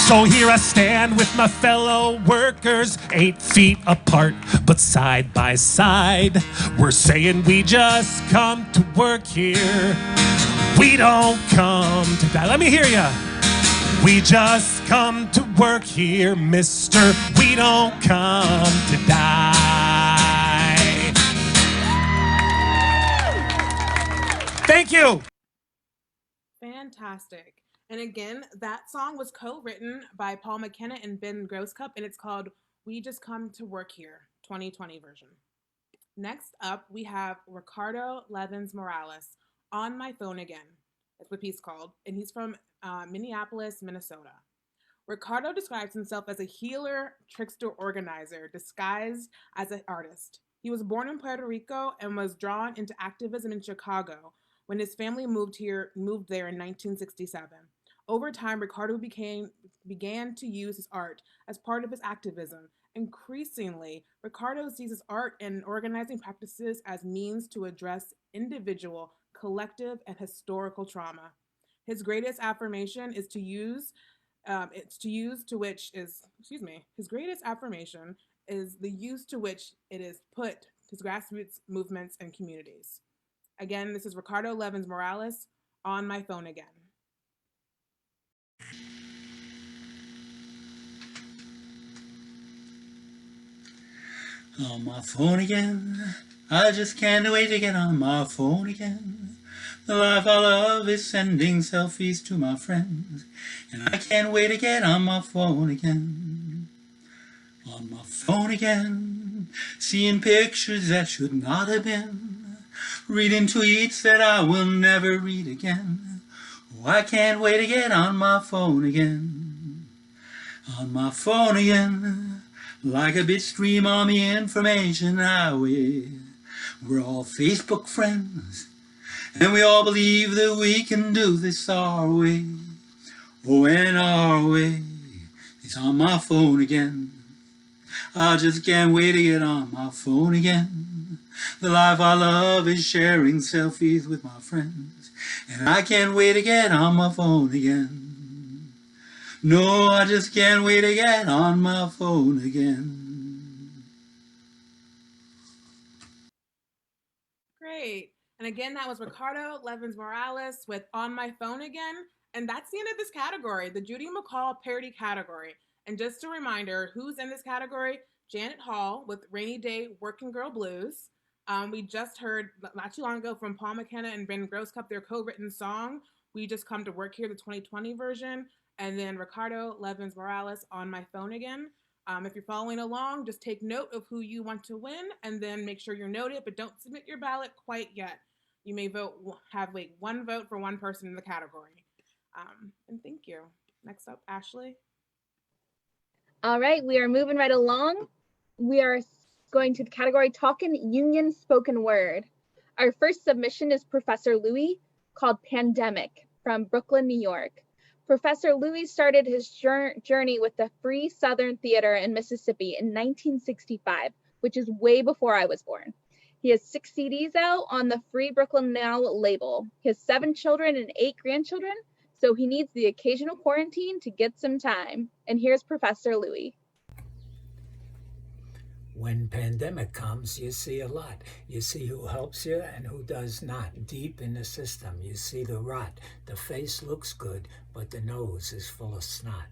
So here I stand with my fellow workers, 8 feet apart, but side by side. We're saying we just come to work here. We don't come to die. Let me hear ya. We just come to work here, mister. We don't come to die. Thank you. Fantastic. And again, that song was co-written by Paul McKenna and Ben Grosscup, and it's called We Just Come to Work Here, 2020 version. Next up, we have Ricardo Levins Morales, On My Phone Again. That's what he's called, and he's from Minneapolis, Minnesota. Ricardo describes himself as a healer, trickster, organizer, disguised as an artist. He was born in Puerto Rico and was drawn into activism in Chicago when his family moved there in 1967. Over time, Ricardo began to use his art as part of his activism. Increasingly, Ricardo sees his art and organizing practices as means to address individual, collective, and historical trauma. His greatest affirmation is his greatest affirmation is the use to which it is put to grassroots movements and communities. Again, this is Ricardo Levins Morales, On My Phone Again. On my phone again, I just can't wait to get on my phone again. The life I love is sending selfies to my friends, and I can't wait to get on my phone again. On my phone again, seeing pictures that should not have been, reading tweets that I will never read again. Oh, I can't wait to get on my phone again. On my phone again. Like a bitstream on the information highway. We're all Facebook friends. And we all believe that we can do this our way. Oh, and our way is on my phone again. I just can't wait to get on my phone again. The life I love is sharing selfies with my friends. And I can't wait to get on my phone again. No, I just can't wait to get on my phone again. Great. And again, that was Ricardo Levins Morales with On My Phone Again. And that's the end of this category, the Judy McCall parody category. And just a reminder, who's in this category? Janet Hall with Rainy Day Working Girl Blues. We just heard not too long ago from Paul McKenna and Ben Grosscup, their co-written song, We Just Come to Work Here, the 2020 version. And then Ricardo Levins Morales, On My Phone Again. If you're following along, just take note of who you want to win and then make sure you're noted, but don't submit your ballot quite yet. You may have one vote for one person in the category. And thank you. Next up, Ashley. All right, we are moving right along. We are going to the category Talkin' Union Spoken Word. Our first submission is Professor Louis, called Pandemic, from Brooklyn, New York. Professor Louis started his journey with the Free Southern Theater in Mississippi in 1965, which is way before I was born. He has 6 CDs out on the Free Brooklyn Now label. He has 7 children and 8 grandchildren, so he needs the occasional quarantine to get some time. And here's Professor Louis. When pandemic comes, you see a lot. You see who helps you and who does not. Deep in the system, you see the rot. The face looks good, but the nose is full of snot.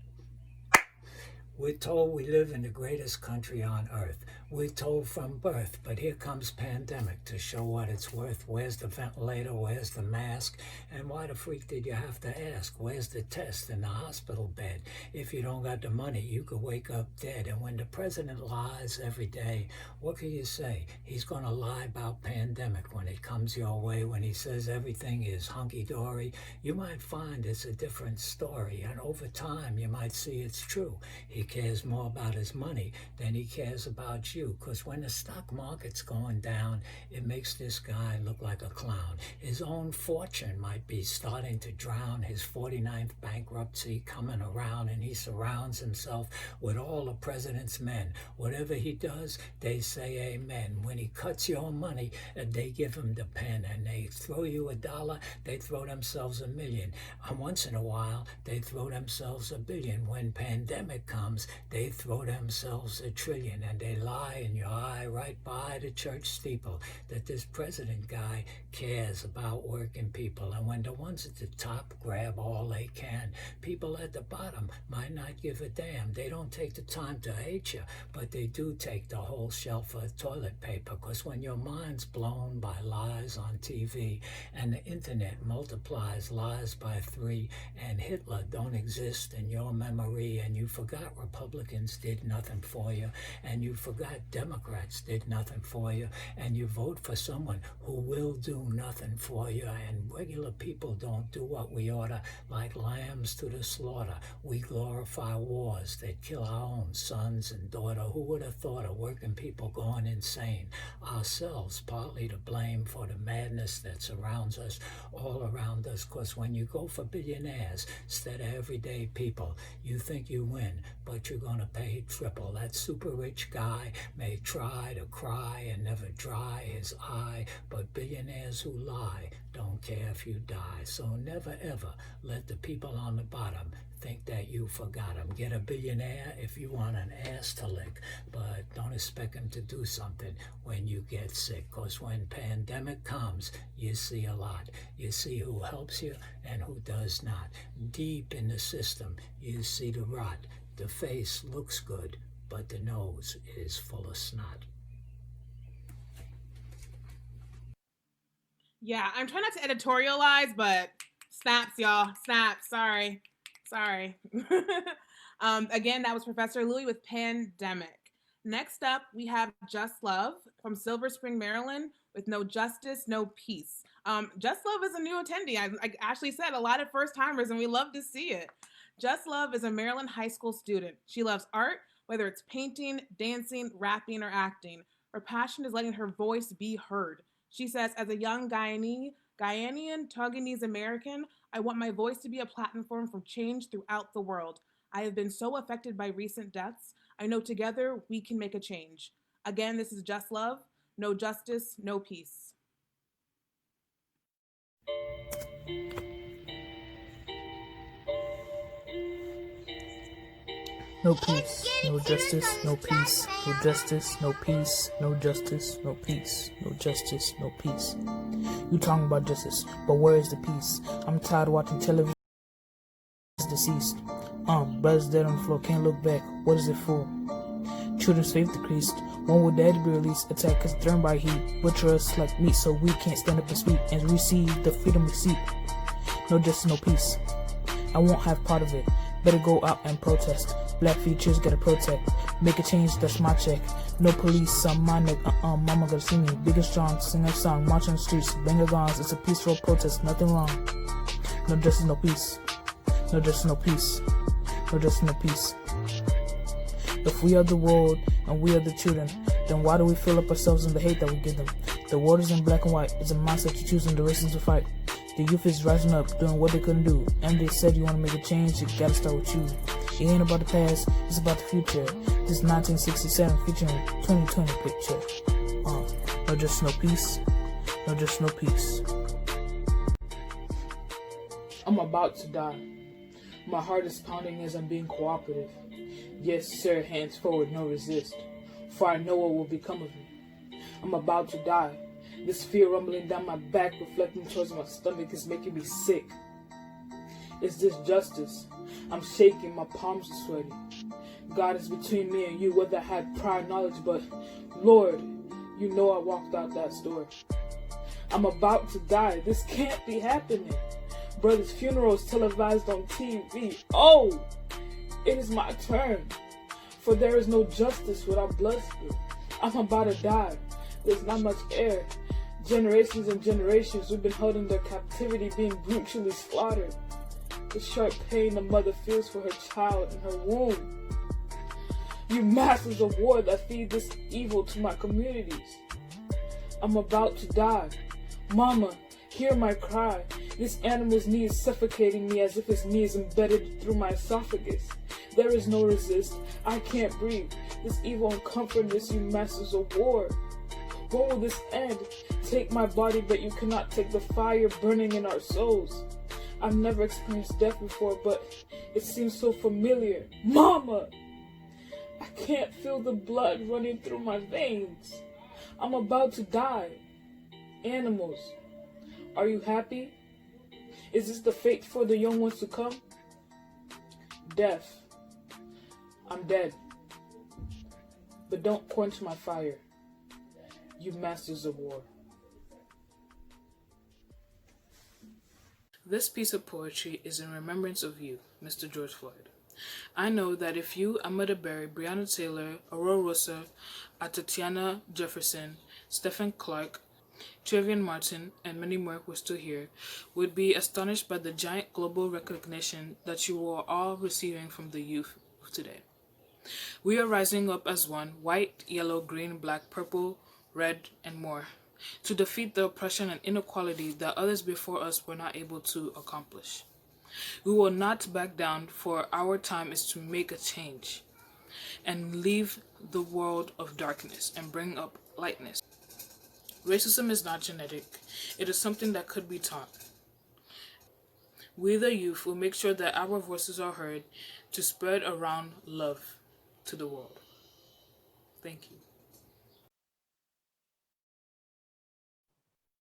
We're told we live in the greatest country on earth. We're told from birth, but here comes pandemic to show what it's worth. Where's the ventilator? Where's the mask? And why the freak did you have to ask? Where's the test in the hospital bed? If you don't got the money, you could wake up dead. And when the president lies every day, what can you say? He's going to lie about pandemic when it comes your way. When he says everything is hunky-dory, you might find it's a different story. And over time, you might see it's true. He cares more about his money than he cares about you. Because when the stock market's going down, it makes this guy look like a clown. His own fortune might be starting to drown. His 49th bankruptcy coming around, and he surrounds himself with all the president's men. Whatever he does, they say amen. When he cuts your money, they give him the pen. And they throw you $1, they throw themselves $1 million. And once in a while, they throw themselves $1 billion. When pandemic comes, they throw themselves $1 trillion, and they lie in your eye right by the church steeple that this president guy cares about working people. And when the ones at the top grab all they can, people at the bottom might not give a damn. They don't take the time to hate you, but they do take the whole shelf of toilet paper. Because when your mind's blown by lies on TV and the internet multiplies lies by 3 and Hitler don't exist in your memory, and you forgot Republicans did nothing for you, and you forgot Democrats did nothing for you, and you vote for someone who will do nothing for you, and regular people don't do what we oughta, like lambs to the slaughter. We glorify wars that kill our own sons and daughter. Who would have thought of working people going insane? Ourselves partly to blame for the madness that surrounds us, all around us, because when you go for billionaires instead of everyday people, you think you win, but you're gonna pay triple. That super rich guy may try to cry and never dry his eye, but billionaires who lie don't care if you die. So never ever let the people on the bottom think that you forgot them. Get a billionaire if you want an ass to lick, but don't expect him to do something when you get sick. Because when pandemic comes, you see a lot. You see who helps you and who does not. Deep in the system, you see the rot. The face looks good, but the nose is full of snot. Yeah, I'm trying not to editorialize, but snaps, y'all. Snaps. Sorry. Again, that was Professor Louis with Pandemic. Next up, we have JustLove from Silver Spring, Maryland, with No Justice, No Peace. JustLove is a new attendee. I Ashley said, a lot of first timers, and we love to see it. JustLove is a Maryland high school student. She loves art, whether it's painting, dancing, rapping, or acting. Her passion is letting her voice be heard. She says, as a young Guyanese Togonese American, I want my voice to be a platform for change throughout the world. I have been so affected by recent deaths. I know together we can make a change. Again, this is JustLove. No justice, no peace. No peace, no justice, no peace, no justice, no peace, no justice, no peace, no justice, no peace. You talking about justice, but where is the peace? I'm tired of watching television. Deceased. Brothers dead on the floor, can't look back. What is it for? Children's faith decreased. When will daddy be released? Attack us, burned by heat. Butcher us like meat so we can't stand up and speak and receive the freedom we seek. No justice, no peace. I won't have part of it. Better go out and protest. Black futures gotta protect. Make a change, that's my check. No police on my neck, mama gotta see me. Big and strong, sing a song, march on the streets, bang your guns, it's a peaceful protest, nothing wrong. No justice, no peace. No justice, no peace. No justice, no peace. If we are the world and we are the children, then why do we fill up ourselves in the hate that we give them? The world is in black and white, it's a mindset you're choosing, the races to fight. The youth is rising up, doing what they couldn't do. And they said you want to make a change, you gotta start with you. It ain't about the past, it's about the future. This 1967 featuring 2020 picture. No justice, no peace. No justice, no peace. I'm about to die. My heart is pounding as I'm being cooperative. Yes, sir, hands forward, no resist. For I know what will become of me. I'm about to die. This fear rumbling down my back, reflecting towards my stomach, is making me sick. Is this justice? I'm shaking, my palms are sweaty. God is between me and you, whether I had prior knowledge, but Lord, you know I walked out that door. I'm about to die. This can't be happening. Brother's funeral is televised on TV. Oh, it is my turn. For there is no justice without blood spill. I'm about to die. There's not much air. Generations and generations we've been held in their captivity, being brutally slaughtered. The sharp pain the mother feels for her child in her womb. You masters of war that feed this evil to my communities. I'm about to die. Mama, hear my cry. This animal's knee is suffocating me as if its knee is embedded through my esophagus. There is no resist. I can't breathe. This evil and comfortless, you masters of war. When will this end? Take my body, but you cannot take the fire burning in our souls. I've never experienced death before, but it seems so familiar. Mama! I can't feel the blood running through my veins. I'm about to die. Animals, are you happy? Is this the fate for the young ones to come? Death. I'm dead. But don't quench my fire, you masters of war. This piece of poetry is in remembrance of you, Mr. George Floyd. I know that if you, Amada Berry, Breonna Taylor, Aurora Rosa, Atatiana Jefferson, Stephen Clark, Trayvon Martin, and many more were still here, would be astonished by the giant global recognition that you are all receiving from the youth of today. We are rising up as one, white, yellow, green, black, purple, red, and more, to defeat the oppression and inequality that others before us were not able to accomplish. We will not back down, for our time is to make a change and leave the world of darkness and bring up lightness. Racism is not genetic. It is something that could be taught. We, the youth, will make sure that our voices are heard to spread around love to the world. Thank you.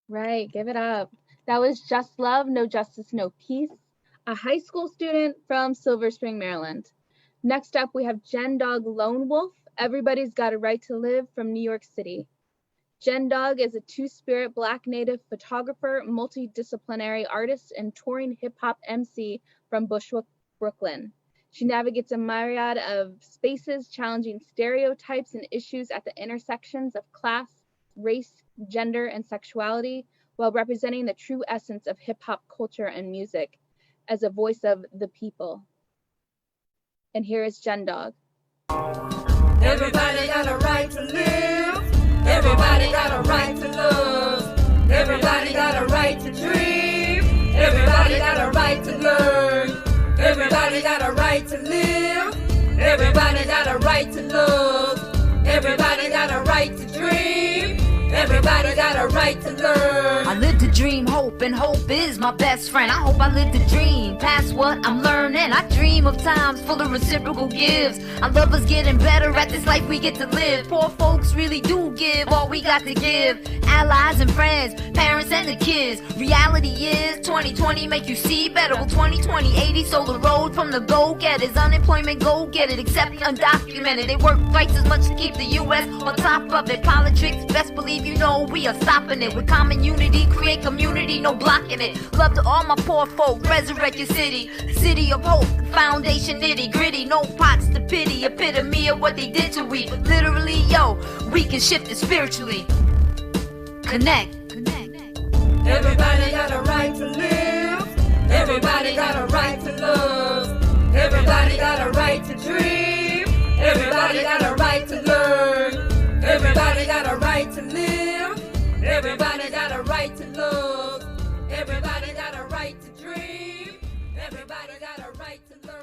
Right, give it up. That was JustLove, No Justice, No Peace, a high school student from Silver Spring, Maryland. Next up, we have Jen Dog Lone Wolf, Everybody's Got a Right to Live from New York City. Jen Dog is a two-spirit Black Native photographer, multidisciplinary artist, and touring hip-hop MC from Bushwick, Brooklyn. She navigates a myriad of spaces, challenging stereotypes and issues at the intersections of class, race, gender, and sexuality, while representing the true essence of hip-hop culture and music as a voice of the people. And here is Jen Dog. Everybody got a right to live. Everybody got a right to love. Everybody got a right to dream. Everybody got a right to learn. Everybody got a right to live. Everybody got a right to love. Everybody got a right to dream. Everybody got a right to learn. I live to dream hope, and hope is my best friend. I hope I live to dream past what I'm learning. I dream of times full of reciprocal gives. I love us getting better at this life we get to live. Poor folks really do give all we got to give. Allies and friends, parents and the kids. Reality is 2020 make you see better. Well, 2020 80 so the road from the go-getters. Unemployment go get it, except undocumented. They work twice as much to keep the U.S. on top of it. Politics, best believe you know we are stopping it. With common unity, create community, no blocking it. Love to all my poor folk, resurrect your city. City of hope, foundation nitty gritty. No pots to pity, epitome of what they did to we. Literally, yo, we can shift it spiritually. Connect. Everybody got a right to live. Everybody got a right to love. Everybody got a right to dream. Everybody got a right to learn. Everybody got a right to live. Everybody got a right to love. Everybody got a right to dream. Everybody got a right to learn.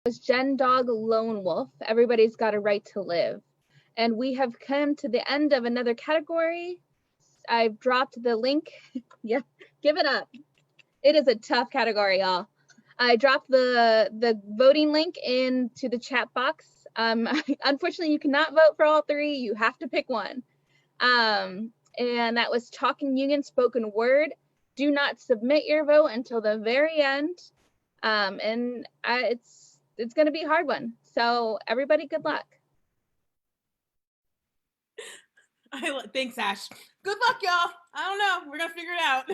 Was Jen Dog Lone Wolf. Everybody's got a right to live. And we have come to the end of another category. I've dropped the link. Yeah, give it up. It is a tough category, y'all. I dropped the voting link into the chat box. Unfortunately, you cannot vote for all three. You have to pick one. And that was Talking Union Spoken Word. Do not submit your vote until the very end. It's going to be a hard one. So everybody, good luck. Thanks, Ash. Good luck, y'all. I don't know. We're going to figure it out.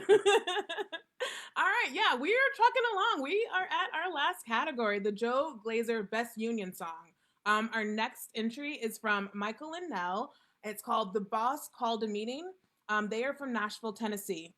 All right. Yeah, we are trucking along. We are at our last category, the Joe Glazer Best Union Song. Our next entry is from Michael and Nell. It's called The Boss Called a Meeting. They are from Nashville, Tennessee.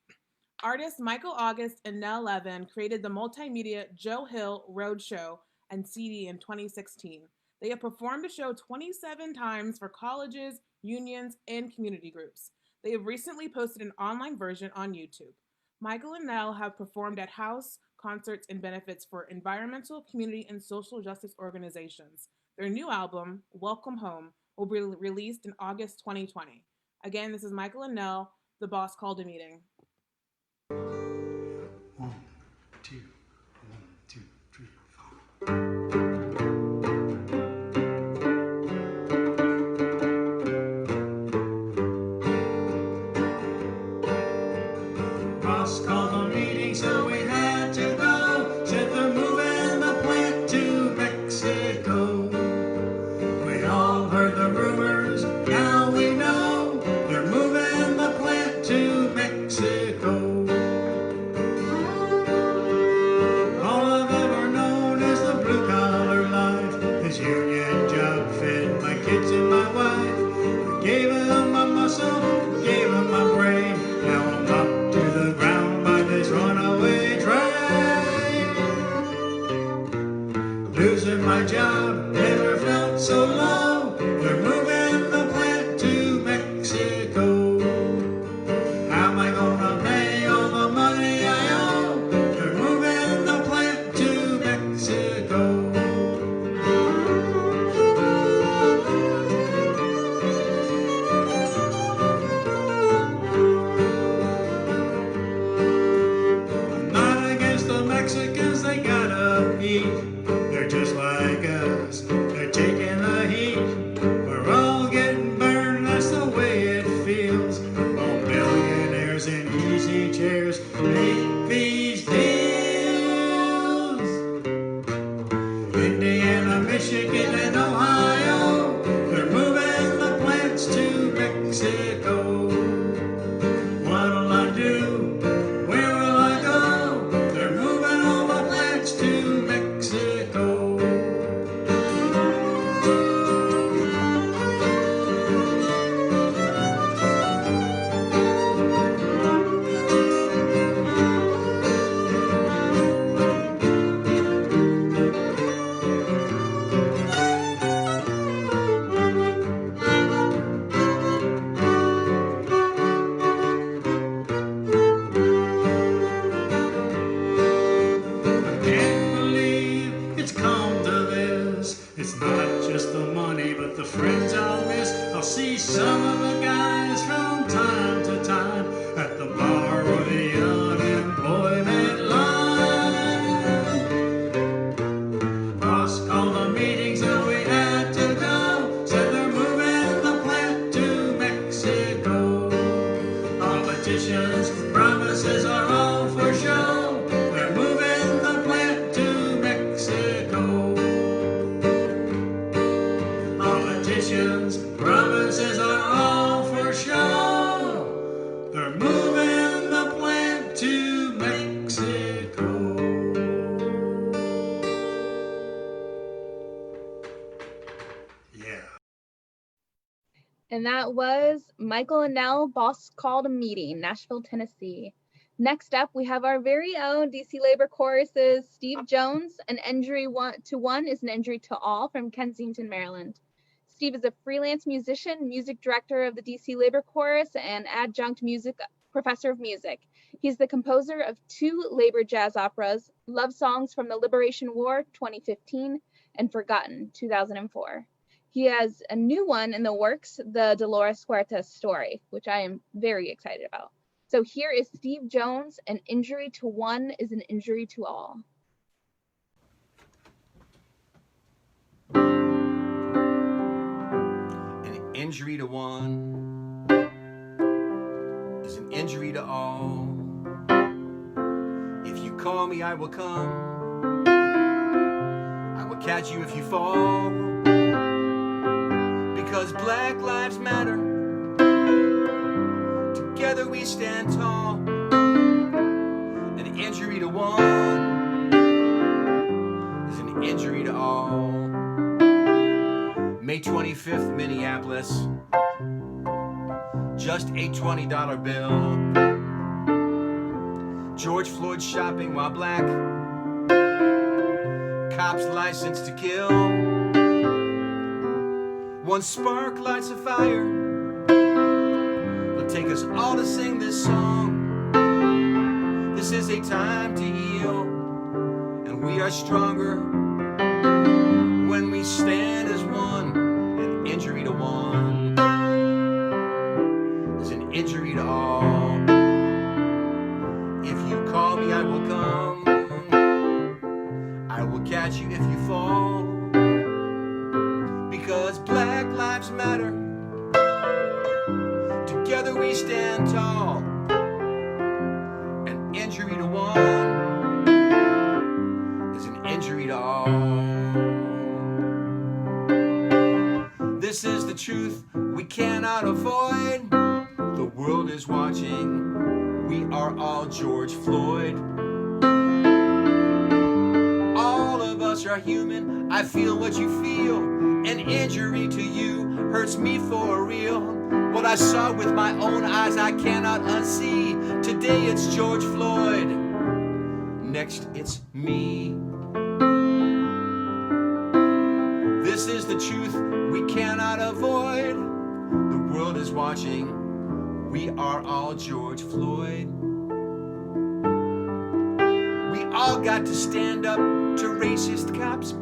Artists Michael August and Nell Levin created the multimedia Joe Hill Roadshow and CD in 2016. They have performed the show 27 times for colleges, unions, and community groups. They have recently posted an online version on YouTube. Michael and Nell have performed at house, concerts, and benefits for environmental, community, and social justice organizations. Their new album, Welcome Home, will be released in August 2020. Again, this is Michael and Nell, The Boss Called a Meeting. 1, 2, 1, 2, 3, 4. Boss called a meeting, so we had to go. Said they're moving the plant to Mexico. We all heard the rumors, now we know they're moving the plant to Mexico. All I've ever known is the blue collar life. This union job fed my kids and my wife. I gave them my muscle, gave them my brain. Now I'm up to the ground by this runaway train. Losing my job, never felt so low. They're moving the plant to Mexico. How am I gonna pay all the money I owe? They're moving the plant to Mexico. I'm not against the Mexicans, they gotta eat. They're just like us, they're taking the heat. We're all getting burned, that's the way it feels. All billionaires in easy chairs make these deals. Indiana, Michigan, and Ohio, they're moving the plants to Mexico. the friends I'll miss. I'll see some of the guys from time to time at the bar or the unemployment line. Boss called the meeting, so we had to go. Said they're moving the plant to Mexico. Politicians' promises are all for show. They're moving the plant to Mexico. Politicians' promises are all for show. They're moving the plant to Mexico. Yeah. And that was Michael and Nell, Boss Called a Meeting, Nashville, Tennessee. Next up, we have our very own DC Labor Chorus's Steve Jones. An injury to one is an injury to all, from Kensington, Maryland. Steve is a freelance musician, music director of the DC Labor Chorus, and adjunct music professor of music. He's the composer of 2 labor jazz operas, Love Songs from the Liberation War, 2015, and Forgotten, 2004. He has a new one in the works, the Dolores Huerta story, which I am very excited about. So here is Steve Jones, An Injury to One is an Injury to All. An injury to one is an injury to all. If you call me, I will come. I will catch you if you fall. Because Black Lives Matter. Together we stand tall. An injury to one is an injury to all. May 25th, Minneapolis. Just a $20 bill. George Floyd shopping while black. Cops licensed to kill. One spark lights a fire. It'll take us all to sing this song. This is a time to heal, and we are stronger when we stand as one. An injury to one is an injury to all. If you call me, I will come. I will catch you if you fall. Because Black Lives Matter. Together we stand tall. An injury to one is an injury to all. This is the truth we cannot avoid. The world is watching. We are all George Floyd. All of us are human. I feel what you feel. An injury to you hurts me for real. What I saw with my own eyes I cannot unsee. Today it's George Floyd. Next it's me. This is the truth we cannot avoid. The world is watching. We are all George Floyd. We all got to stand up to racist cops.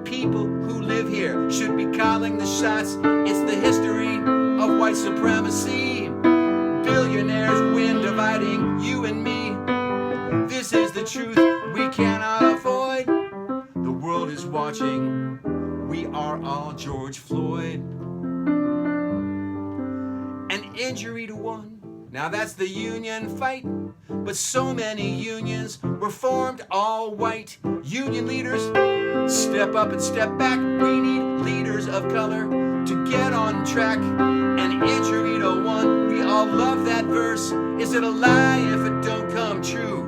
People who live here should be calling the shots. It's the history of white supremacy. Billionaires win dividing you and me. This is the truth we cannot avoid. The world is watching. We are all George Floyd. An injury to one. Now that's the union fight. But so many unions were formed all white. Union leaders, step up and step back. We need leaders of color to get on track. An injury to one, we all love that verse. Is it a lie if it don't come true?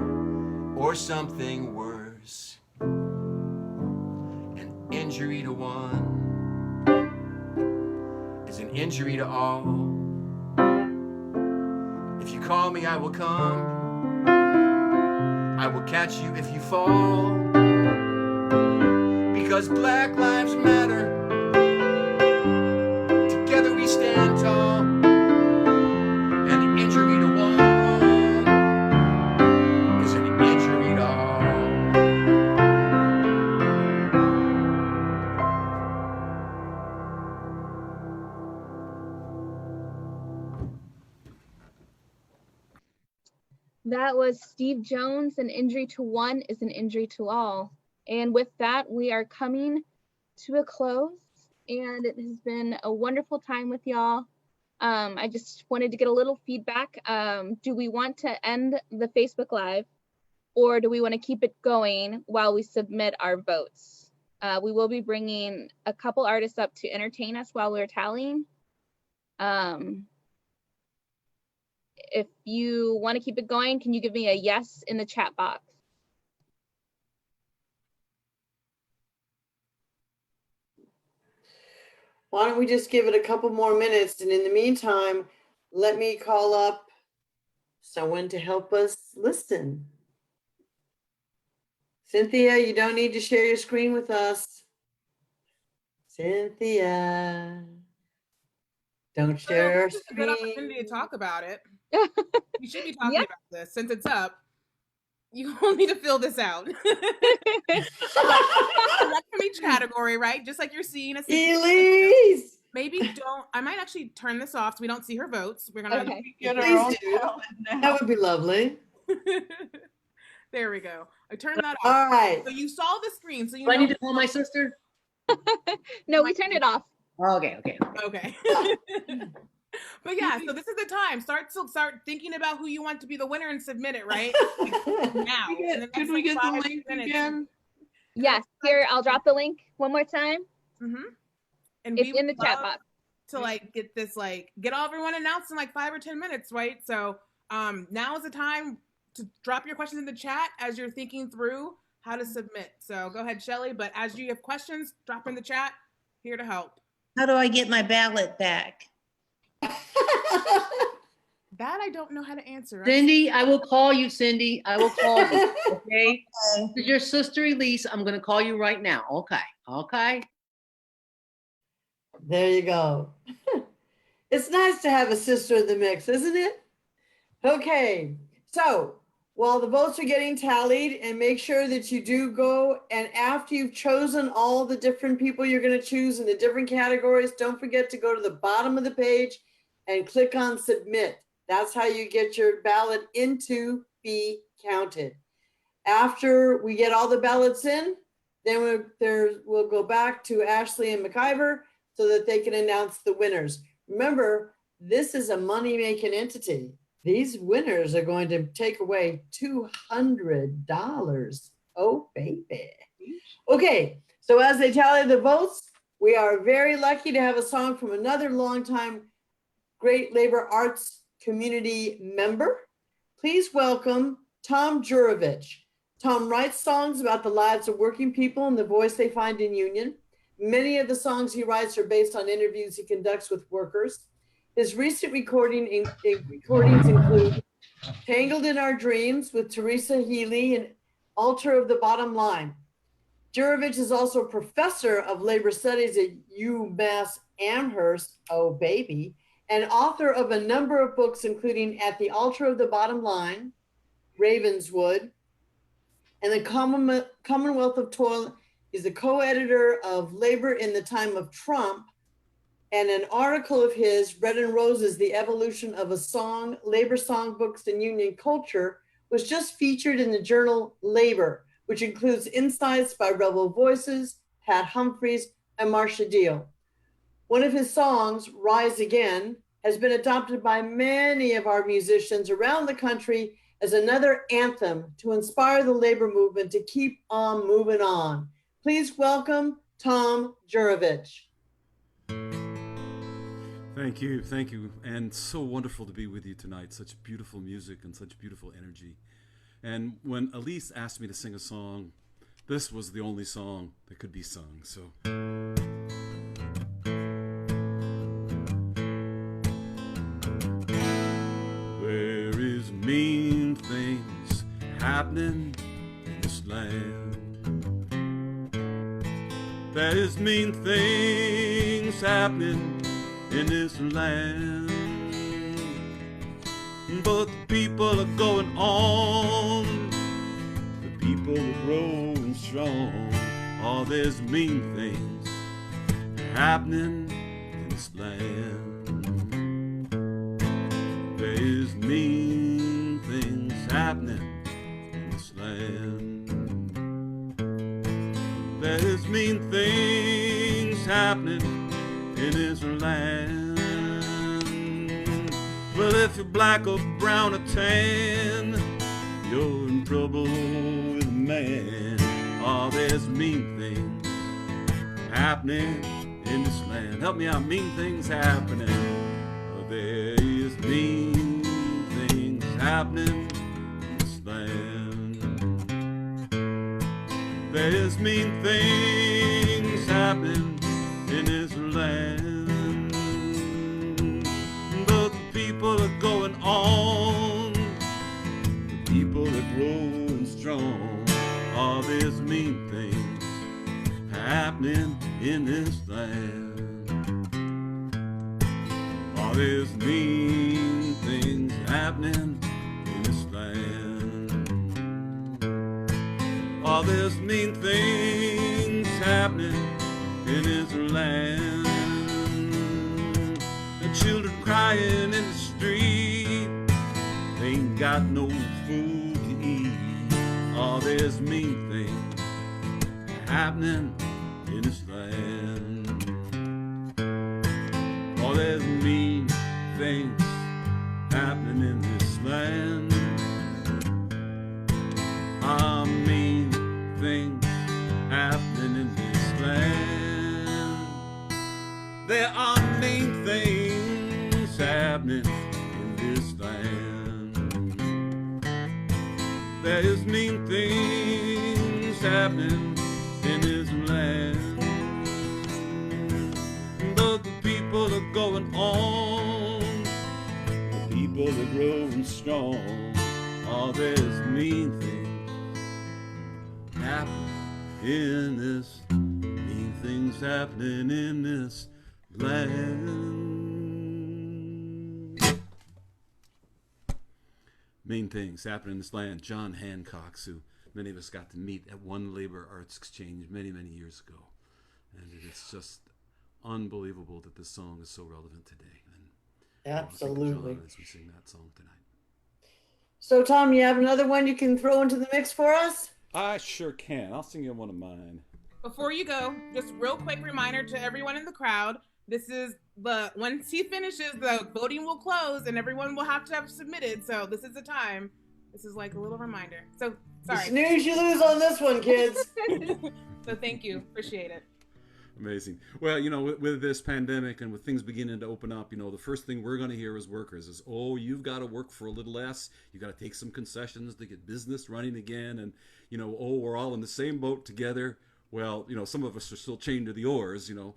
Or something worse? An injury to one is an injury to all. If you call me, I will come. I will catch you if you fall. Because Black Lives Matter. Together we stand tall. An injury to one is an injury to all. That was Steve Jones. An injury to one is an injury to all. And with that, we are coming to a close. And it has been a wonderful time with y'all. I just wanted to get a little feedback. Do we want to end the Facebook Live, or do we want to keep it going while we submit our votes? We will be bringing a couple artists up to entertain us while we're tallying. If you want to keep it going, can you give me a yes in the chat box? Why don't we just give it a couple more minutes, and in the meantime, let me call up someone to help us listen. Cynthia, you don't need to share your screen with us. Cynthia, don't share your It's a good screen. opportunity to talk about it. You should be talking about this since it's up. You all need to fill this out. Select from each category, right? Just like you're seeing us. Elise! Maybe don't. I might actually turn this off so we don't see her votes. We're gonna. Okay. Please do. That would be lovely. There we go. I turned that off. All right. So you saw the screen. So you. Do I need to call my sister? No, we turned it off. Okay. Okay. But yeah, so this is the time. Start thinking about who you want to be the winner and submit it right now. Could we get the link again? Yes. Here, I'll drop the link one more time. And it's we in the would chat love box. to like get this get all everyone announced in like 5 or 10 minutes, right? So now is the time to drop your questions in the chat as you're thinking through how to submit. So go ahead, Shelly. But as you have questions, drop in the chat. Here to help. How do I get my ballot back? That I don't know how to answer. Cindy, I will call you, Cindy. I will call you, okay? This is your sister, Elise. I'm going to call you right now. Okay. There you go. It's nice to have a sister in the mix, isn't it? Okay, so while the votes are getting tallied, and make sure that you do go, and after you've chosen all the different people you're going to choose in the different categories, don't forget to go to the bottom of the page and click on submit. That's how you get your ballot in to be counted. After we get all the ballots in, then we'll go back to Ashley and McIver so that they can announce the winners. Remember, this is a money-making entity. These winners are going to take away $200. Oh, baby. Okay, so as they tally the votes, we are very lucky to have a song from another longtime Great Labor Arts community member. Please welcome Tom Jurovich. Tom writes songs about the lives of working people and the voice they find in union. Many of the songs he writes are based on interviews he conducts with workers. His recent recordings include Tangled in Our Dreams with Teresa Healy and Altar of the Bottom Line. Jurovich is also a professor of labor studies at UMass Amherst, oh baby, and author of a number of books, including At the Altar of the Bottom Line, Ravenswood, and the Commonwealth of Toil. He's the co-editor of Labor in the Time of Trump, and an article of his, Red and Roses, The Evolution of a Song, Labor Songbooks and Union Culture, was just featured in the journal Labor, which includes insights by Rebel Voices, Pat Humphreys, and Marcia Deal. One of his songs, Rise Again, has been adopted by many of our musicians around the country as another anthem to inspire the labor movement to keep on moving on. Please welcome Tom Jurovich. Thank you, and so wonderful to be with you tonight. Such beautiful music and such beautiful energy. And when Elise asked me to sing a song, this was the only song that could be sung. So. There is mean things happening in this land. There is mean things happening in this land, but the people are going on, the people are growing strong. Oh, there's mean things happening in this land. There's mean things happening happening in this land. There's mean things happening in this land. Well, if you're black or brown or tan, you're in trouble with a man. Oh, there's mean things happening in this land. Help me out, mean things happening. Oh, there is mean things happening in this land. There's mean things happening in this land. But the people are going on, the people are growing strong. All these mean things happening in this land. All these mean things happening in this land. All these mean things happening in this land. The children crying in the street, they ain't got no food to eat. All these mean things happening in this land. All these mean things happening in this land. Mean things happening in this land. There are mean things happening in this land. There is mean things happening in this land. But the people are going on, the people are growing strong. All there's mean things happening in this, mean things happening in this land. Mean things happening in this land. John Hancock, who many of us got to meet at One Labor Arts Exchange many, many years ago. And it's just unbelievable that this song is so relevant today. And absolutely. John, as we sing that song tonight. So, Tom, you have another one you can throw into the mix for us? I sure can. I'll sing you one of mine. Before you go, just real quick reminder to everyone in the crowd. This is once he finishes, the voting will close and everyone will have to have submitted. So this is the time. This is like a little reminder. So sorry. You snooze, you lose on this one, kids. So thank you. Appreciate it. Amazing. Well, you know, with this pandemic and with things beginning to open up, you know, the first thing we're going to hear as workers is, oh, you've got to work for a little less. You got to take some concessions to get business running again. And, you know, oh, we're all in the same boat together. Well, you know, some of us are still chained to the oars, you know,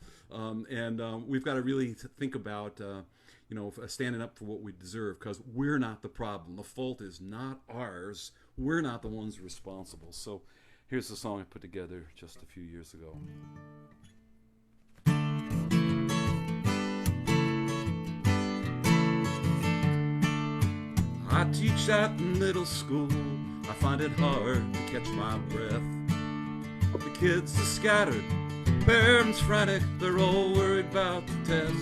and we've got to really think about, you know, standing up for what we deserve, because we're not the problem. The fault is not ours. We're not the ones responsible. So here's the song I put together just a few years ago. I teach at middle school. I find it hard to catch my breath. The kids are scattered, parents frantic, they're all worried about the test.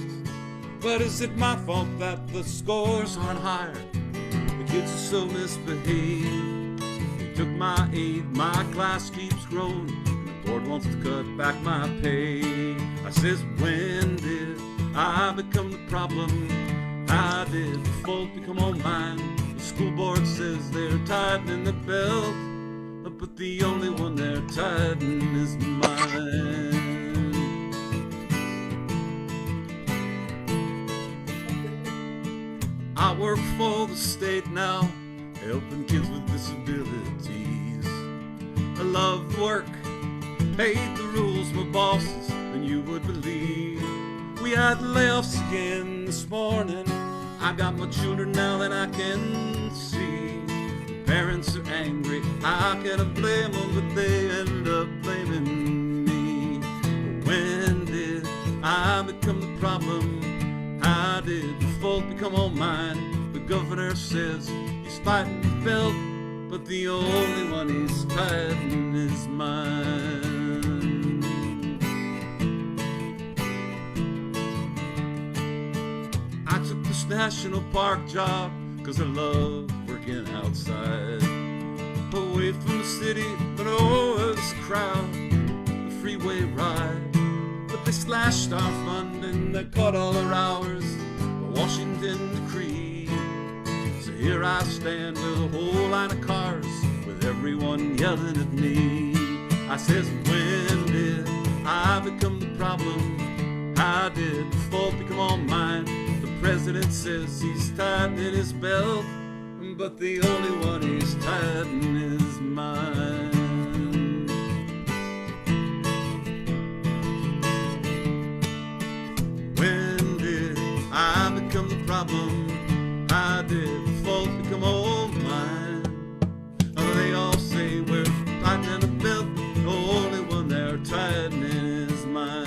But is it my fault that the scores aren't higher? The kids are so misbehaved. They took my aid, my class keeps growing, and the board wants to cut back my pay. I says, when did I become the problem? How did the fault become all mine? The school board says they're tightening the belt, but the only one they're tightening is mine. I work for the state now, helping kids with disabilities. I love work, hate the rules, my bosses, than you would believe. We had layoffs again this morning. I got my children now that I can see. Parents are angry, how can I blame them? But they end up blaming me. When did I become the problem? How did the fault become all mine? The governor says he's tightening the belt, but the only one he's tightening is mine. I took this national park job 'cause I love working outside. Away from the city, the noise crowd, the freeway ride. But they slashed our funding, they cut all our hours, the Washington decree. So here I stand with a whole line of cars, with everyone yelling at me. I says, when did I become the problem? How did the fault become all mine? The president says he's tightening his belt, but the only one he's tightening is mine. When did I become the problem? How did the fault become all mine? They all say we're tightening the belt, but the only one they're tightening is mine.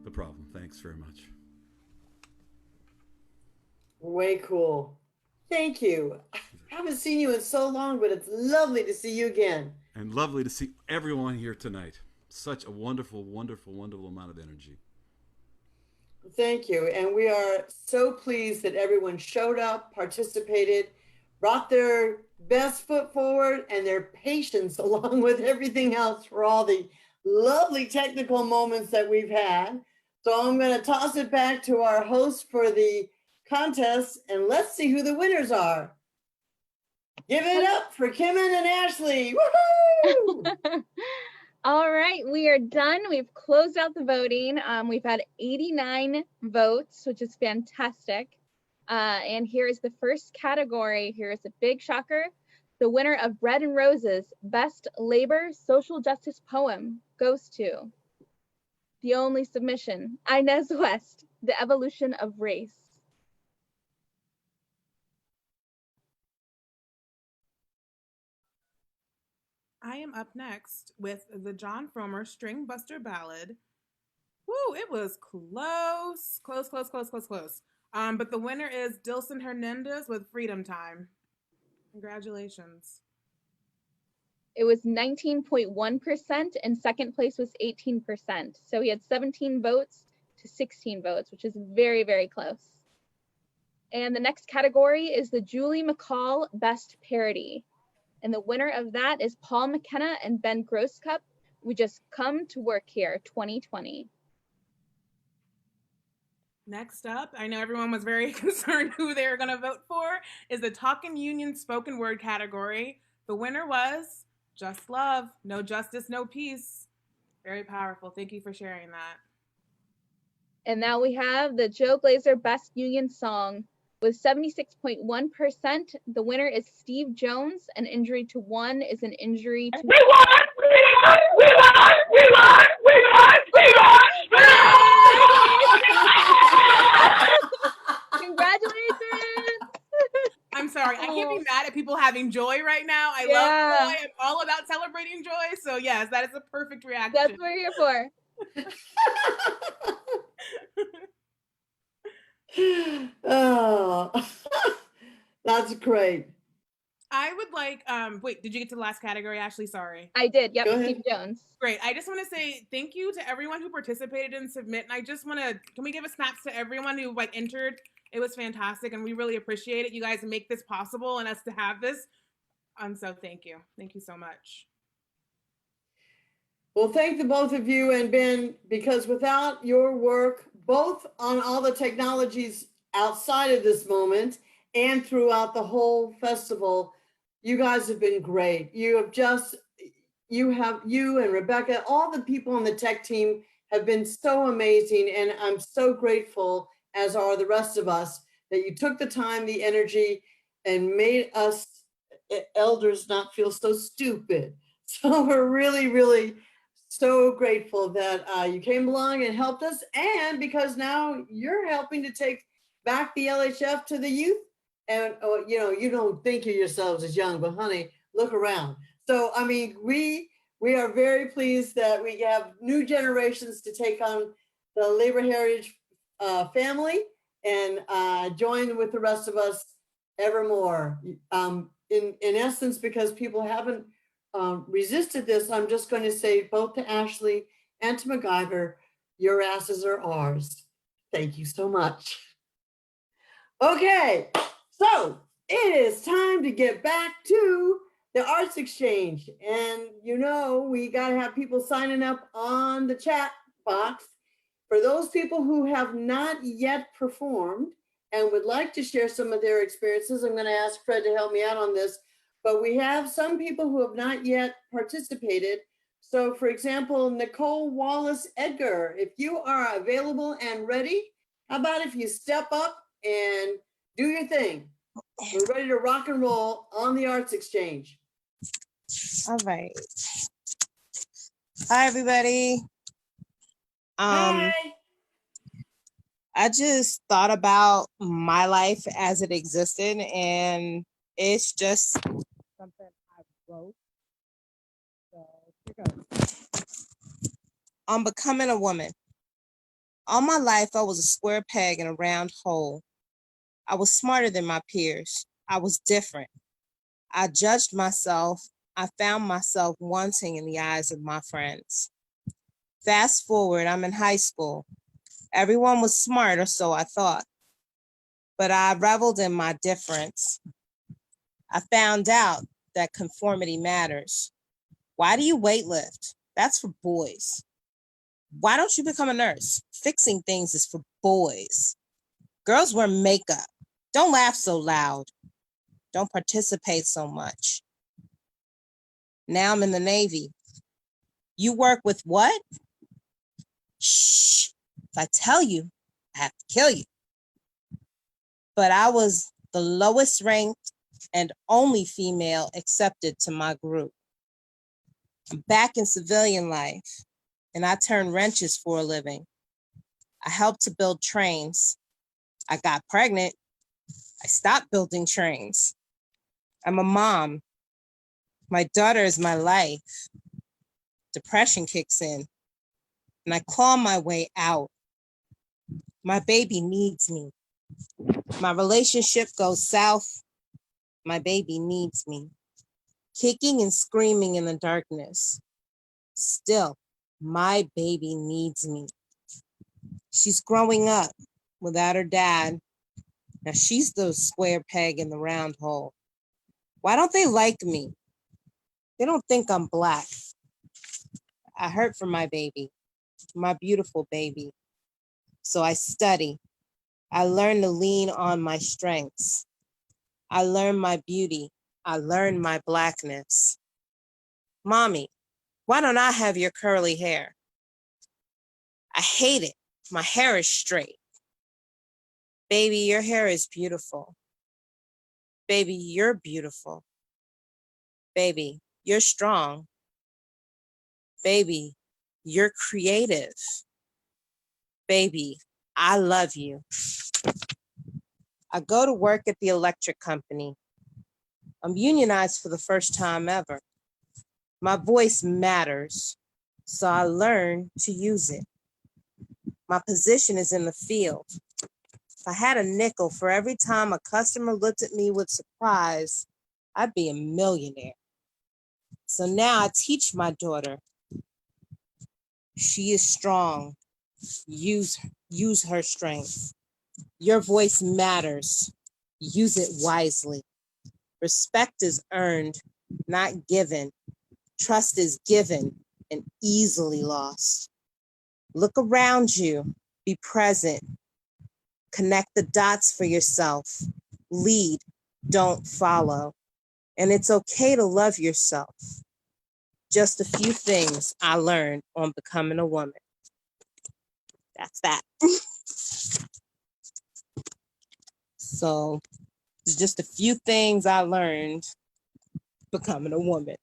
The problem. Thanks very much. Way cool. Thank you. I haven't seen you in so long, but it's lovely to see you again. And lovely to see everyone here tonight. Such a wonderful, wonderful, wonderful amount of energy. Thank you. And we are so pleased that everyone showed up, participated, brought their best foot forward and their patience along with everything else for all the lovely technical moments that we've had. So I'm going to toss it back to our host for the contest and let's see who the winners are. Give it up for Kimmin and Ashley. Woohoo! All right, we are done. We've closed out the voting. We've had 89 votes, which is fantastic. And here is the first category. Here is a big shocker. The winner of Bread and Roses, Best Labor Social Justice Poem, goes to the only submission, Inez West, The Evolution of Race. I am up next with the John Fromer String Buster Ballad. Woo, it was close. But the winner is Dilson Hernandez with Freedom Time. Congratulations. It was 19.1% and second place was 18%. So he had 17 votes to 16 votes, which is very, very close. And the next category is the Julie McCall Best Parody. And the winner of that is Paul McKenna and Ben Grosscup. We Just Come to Work Here 2020. Next up, I know everyone was very concerned who they were going to vote for, is the Talkin Union Spoken Word category. The winner was JustLove, No Justice, No Peace. Very powerful. Thank you for sharing that. And now we have the Joe Glazer Best Union Song. With 76.1%, the winner is Steve Jones. An injury to one is an injury to... We won! Congratulations! I'm sorry, I can't be mad at people having joy right now. I love joy. I'm all about celebrating joy. So yes, that is a perfect reaction. That's what we're here for. Oh, that's great. I would like, wait, did you get to the last category, Ashley? Sorry. I did, yep, Steve Jones. Great. I just want to say thank you to everyone who participated and submit. And I just want to, can we give a snaps to everyone who entered? It was fantastic and we really appreciate it. You guys make this possible and us to have this. So thank you. Thank you so much. Well, thank the both of you and Ben, because without your work, both on all the technologies outside of this moment and throughout the whole festival, you guys have been great. You and Rebecca, all the people on the tech team have been so amazing. And I'm so grateful, as are the rest of us, that you took the time, the energy, and made us elders not feel so stupid. So we're really, really so grateful that you came along and helped us, and because now you're helping to take back the LHF to the youth. And you don't think of yourselves as young, but honey, look around. So I mean, we are very pleased that we have new generations to take on the Labor Heritage family and join with the rest of us evermore. In essence, because people haven't resisted this, I'm just going to say both to Ashley and to MacGyver, your asses are ours. Thank you so much. Okay, so it is time to get back to the Arts Exchange. And you know, we got to have people signing up on the chat box. For those people who have not yet performed and would like to share some of their experiences, I'm going to ask Fred to help me out on this. But we have some people who have not yet participated. So for example, Nicole Wallace Edgar, if you are available and ready, how about if you step up and do your thing? We're ready to rock and roll on the Arts Exchange. All right. Hi, everybody. Hi. I just thought about my life as it existed, and it's just something I wrote. So here goes. On becoming a woman. All my life, I was a square peg in a round hole. I was smarter than my peers. I was different. I judged myself. I found myself wanting in the eyes of my friends. Fast forward, I'm in high school. Everyone was smart, or so I thought. But I reveled in my difference. I found out that conformity matters. Why do you weightlift? That's for boys. Why don't you become a nurse? Fixing things is for boys. Girls wear makeup. Don't laugh so loud. Don't participate so much. Now I'm in the Navy. You work with what? Shh. If I tell you, I have to kill you. But I was the lowest ranked and only female accepted to my group. I'm back in civilian life, and I turn wrenches for a living. I helped to build trains. I got pregnant. I stopped building trains. I'm a mom. My daughter is my life. Depression kicks in, and I claw my way out. My baby needs me. My relationship goes south. My baby needs me. Kicking and screaming in the darkness. Still, my baby needs me. She's growing up without her dad. Now she's the square peg in the round hole. Why don't they like me? They don't think I'm Black. I hurt for my baby, my beautiful baby. So I study. I learn to lean on my strengths. I learn my beauty. I learn my Blackness. Mommy, why don't I have your curly hair? I hate it. My hair is straight. Baby, your hair is beautiful. Baby, you're beautiful. Baby, you're strong. Baby, you're creative. Baby, I love you. I go to work at the electric company. I'm unionized for the first time ever. My voice matters, so I learn to use it. My position is in the field. If I had a nickel for every time a customer looked at me with surprise, I'd be a millionaire. So now I teach my daughter. She is strong. Use her strength. Your voice matters. Use it wisely. Respect is earned, not given. Trust is given and easily lost. Look around you. Be present. Connect the dots for yourself. Lead, don't follow. And it's okay to love yourself. Just a few things I learned on becoming a woman. That's that. So it's just a few things I learned becoming a woman.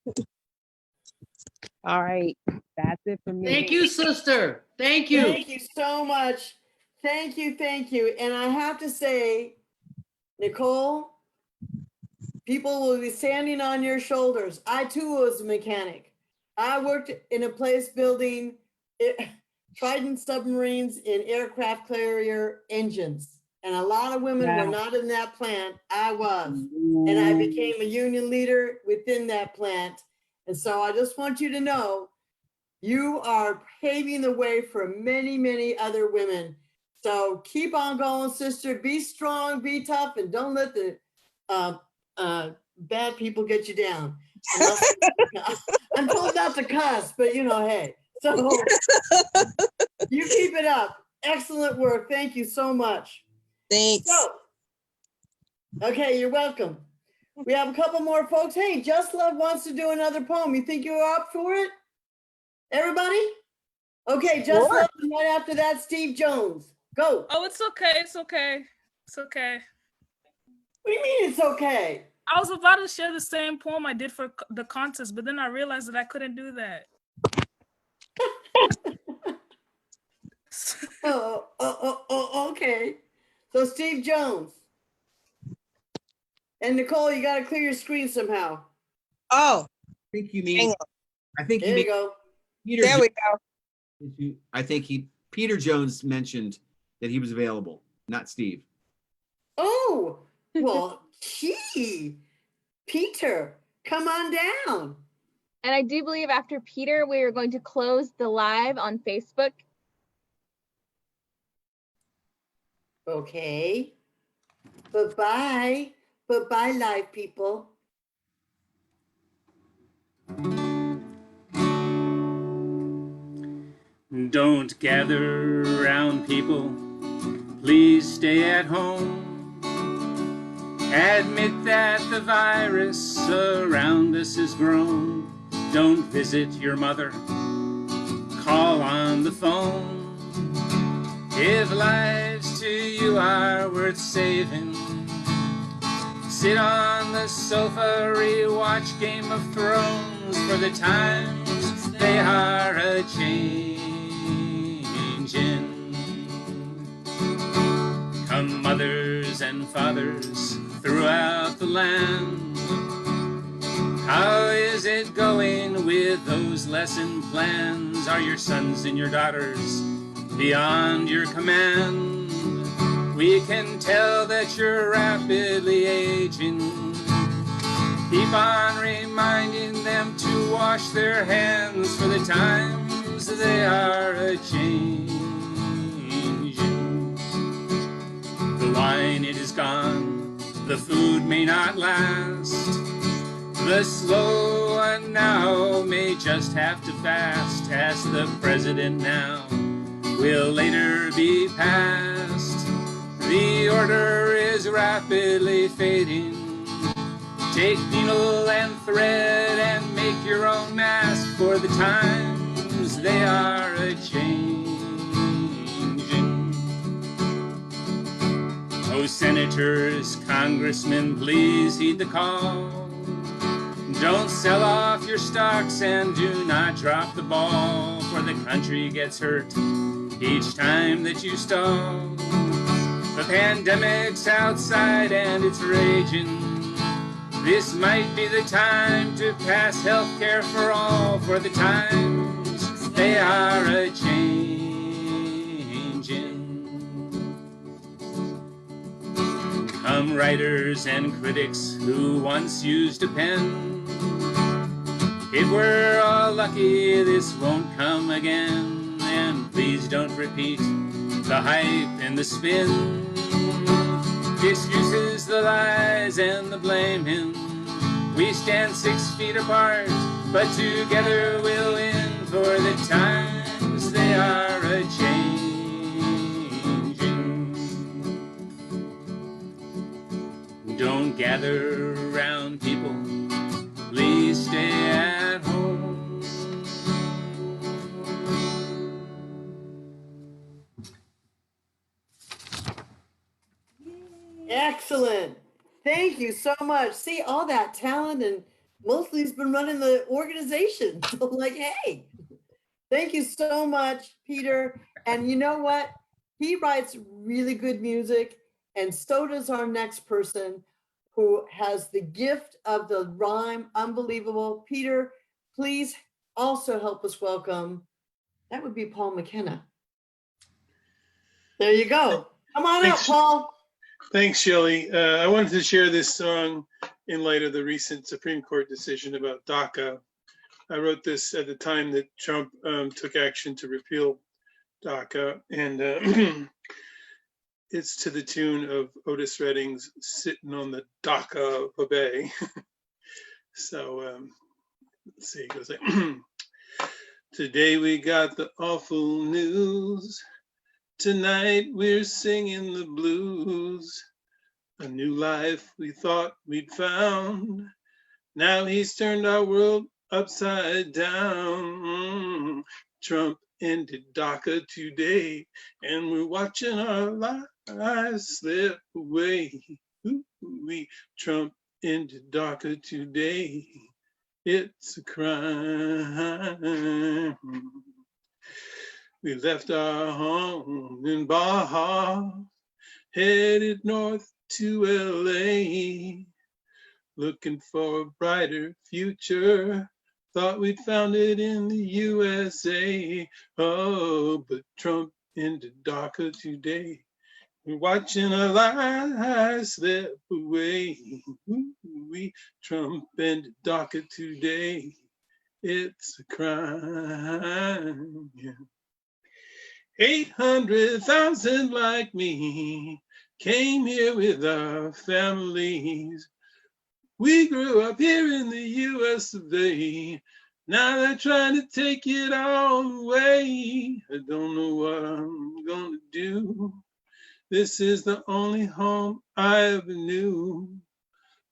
All right, that's it for me. Thank you, sister. Thank you. Thank you so much. Thank you, thank you. And I have to say, Nicole, people will be standing on your shoulders. I too was a mechanic. I worked in a place building Trident submarines in aircraft carrier engines. And a lot of women were not in that plant. I was. And I became a union leader within that plant. And so I just want you to know, you are paving the way for many, many other women. So keep on going, sister. Be strong, be tough, and don't let the bad people get you down. I'm told not to cuss, but you know, hey. So you keep it up. Excellent work. Thank you so much. Thanks. So, okay, you're welcome. We have a couple more folks. Hey, JustLove wants to do another poem. You think you're up for it? Everybody? Okay, JustLove, and right after that, Steve Jones. Go. Oh, it's okay. It's okay. It's okay. What do you mean it's okay? I was about to share the same poem I did for the contest, but then I realized that I couldn't do that. Okay. So Steve Jones. And Nicole, you got to clear your screen somehow. Oh. I think you mean. I think there you go. Peter there we go. I think Peter Jones mentioned that he was available, not Steve. Oh, well, gee, Peter, come on down. And I do believe after Peter, we are going to close the live on Facebook. Okay. Bye-bye. Bye-bye, live people. Don't gather around people, please stay at home. Admit that the virus around us has grown. Don't visit your mother, call on the phone. If lives to you are worth saving, sit on the sofa, rewatch Game of Thrones, for the times they are a-changin'. Come mothers and fathers throughout the land, how is it going with those lesson plans? Are your sons and your daughters beyond your command? We can tell that you're rapidly aging. Keep on reminding them to wash their hands, for the times they are a-changing. The wine, it is gone, the food may not last. The slow one now may just have to fast. Ask the president now, will later be passed. The order is rapidly fading. Take needle and thread and make your own mask, for the times they are a-changing. Oh, senators, congressmen, please heed the call. Don't sell off your stocks and do not drop the ball, for the country gets hurt each time that you stall. The pandemic's outside and it's raging. This might be the time to pass health care for all, for the times they are a-changing. Come writers and critics who once used a pen, if we're all lucky this won't come again. And please don't repeat the hype and the spin, the excuses, the lies, and the blaming. We stand 6 feet apart, but together we'll win, for the times they are a-changing. Don't gather around people, please stay at home. Excellent. Thank you so much. See, all that talent, and mostly's been running the organization. So like, hey, thank you so much, Peter. And you know what? He writes really good music, and so does our next person, who has the gift of the rhyme. Unbelievable. Peter, please also help us welcome. That would be Paul McKenna. There you go. Come on up, Paul. Thanks, Shelley. I wanted to share this song in light of the recent Supreme Court decision about DACA. I wrote this at the time that Trump took action to repeal DACA, and it's to the tune of Otis Redding's "Sitting on the Dock of a Bay." So let's see, it goes like, today we got the awful news. Tonight we're singing the blues. A new life we thought we'd found. Now he's turned our world upside down. Trump ended DACA today, and we're watching our lives slip away. Trump ended DACA today. It's a crime. We left our home in Baja, headed north to LA, looking for a brighter future. Thought we'd found it in the USA. Oh, but Trump ended DACA today. We're watching our lives slip away. Trump ended DACA today. It's a crime. Yeah. 800,000 like me came here with our families. We grew up here in the US of A. Now they're trying to take it all away. I don't know what I'm gonna do. This is the only home I ever knew.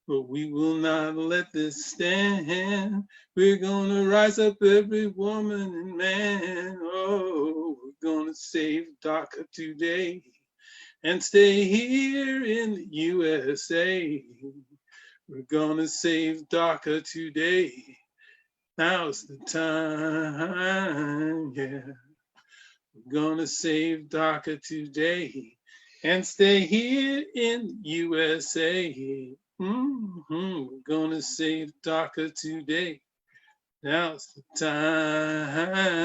But we will not let this stand. We're gonna rise up, every woman and man. Oh, we're gonna save DACA today and stay here in the USA. We're gonna save DACA today. Now's the time, yeah. We're gonna save DACA today and stay here in the USA. We're gonna save DACA today. Now's the time.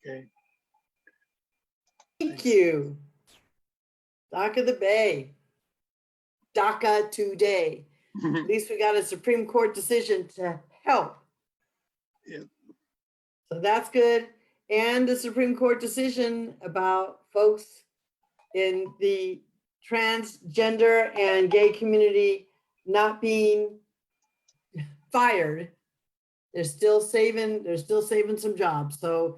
Okay. Thank you. DACA the Bay. DACA today. At least we got a Supreme Court decision to help. Yep. So that's good. And the Supreme Court decision about folks in the transgender and gay community not being fired. They're still saving some jobs. So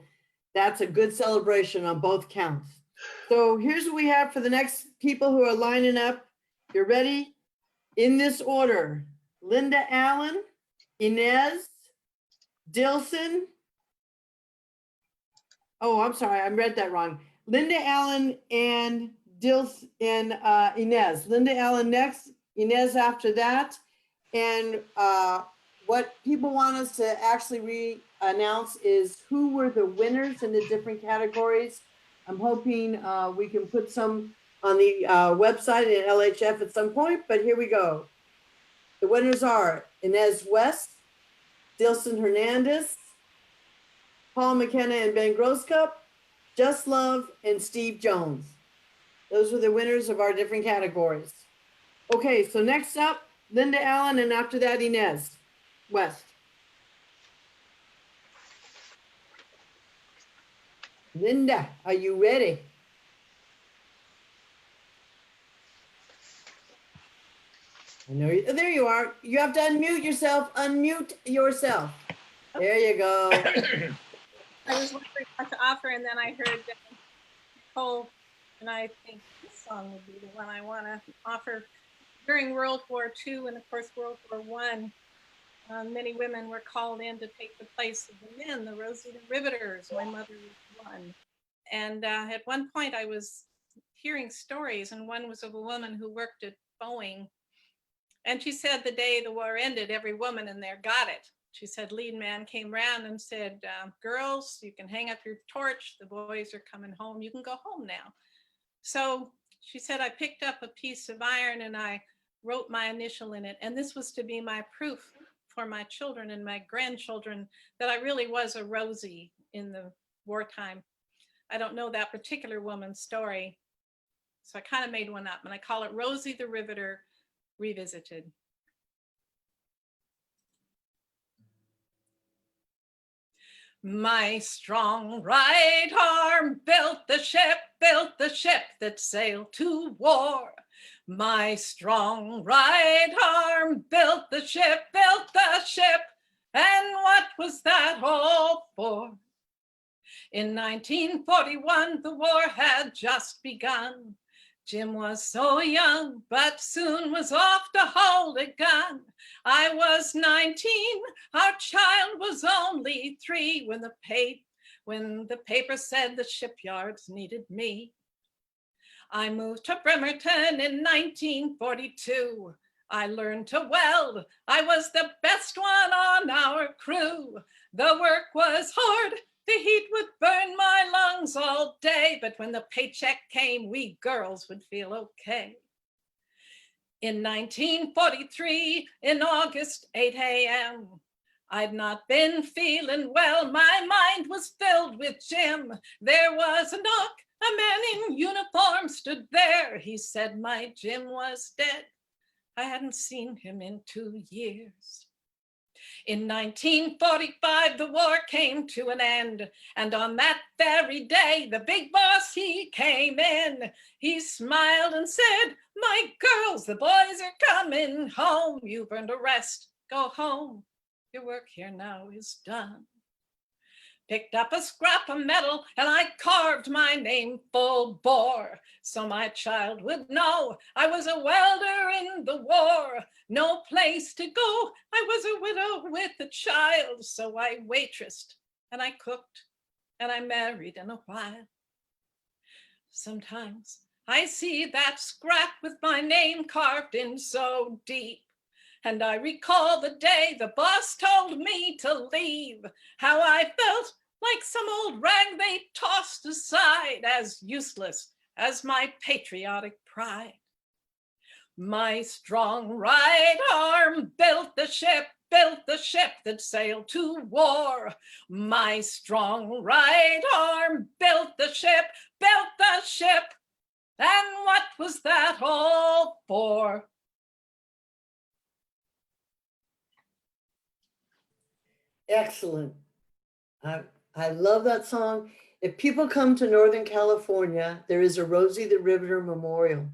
that's a good celebration on both counts. So here's what we have for the next people who are lining up. You're ready? In this order: Linda Allen, Inez, Dilson. Oh, I'm sorry, I read that wrong. Linda Allen and Dilson and Inez. Linda Allen next, Inez after that. And what people want us to actually re-announce is who were the winners in the different categories. I'm hoping we can put some on the website at LHF at some point, but here we go. The winners are Inez West, Dilson Hernandez, Paul McKenna and Ben Grosscup, JustLove, and Steve Jones. Those were the winners of our different categories. Okay, so next up, Linda Allen, and after that, Inez West. Linda, are you ready? I know you, there you are. You have to unmute yourself. Unmute yourself. There you go. I was wondering what to offer, and then I heard McCall, and I think this song would be the one I want to offer. During World War II and, of course, World War I, many women were called in to take the place of the men, the Rosie the Riveters. My mother was one. And at one point, I was hearing stories, and one was of a woman who worked at Boeing. And she said the day the war ended, every woman in there got it. She said, lead man came around and said, girls, you can hang up your torch. The boys are coming home. You can go home now. So she said, I picked up a piece of iron and I wrote my initial in it. And this was to be my proof for my children and my grandchildren that I really was a Rosie in the wartime. I don't know that particular woman's story. So I kind of made one up, and I call it Rosie the Riveter Revisited. My strong right arm built the ship that sailed to war. My strong right arm built the ship, and what was that all for? In 1941, the war had just begun. Jim was so young, but soon was off to hold a gun. I was 19, our child was only 3 when the paper said the shipyards needed me. I moved to Bremerton in 1942. I learned to weld. I was the best one on our crew. The work was hard. The heat would burn my lungs all day, but when the paycheck came, we girls would feel okay. In 1943, in August, 8 a.m., I'd not been feeling well. My mind was filled with Jim. There was a knock. A man in uniform stood there. He said my Jim was dead. I hadn't seen him in 2 years. In 1945, the war came to an end. And on that very day, the big boss, he came in. He smiled and said, my girls, the boys are coming home. You've earned a rest. Go home. Your work here now is done. Picked up a scrap of metal and I carved my name full bore, so my child would know I was a welder in the war. No place to go, I was a widow with a child, so I waitressed and I cooked and I married in a while. Sometimes I see that scrap with my name carved in so deep, and I recall the day the boss told me to leave, how I felt like some old rag they tossed aside, as useless as my patriotic pride. My strong right arm built the ship that sailed to war. My strong right arm built the ship, and what was that all for? Excellent. I love that song. If people come to Northern California, there is a Rosie the Riveter Memorial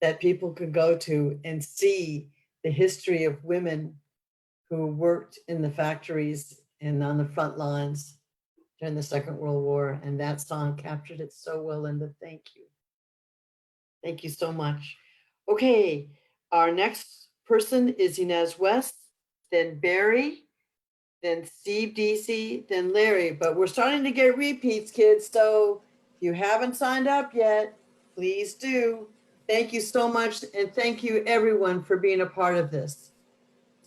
that people could go to and see the history of women who worked in the factories and on the front lines during the Second World War. And that song captured it so well, Linda. Thank you. Thank you so much. Okay, our next person is Inez West, then Barry, then Steve DC, then Larry. But we're starting to get repeats, kids. So if you haven't signed up yet, please do. Thank you so much. And thank you everyone for being a part of this.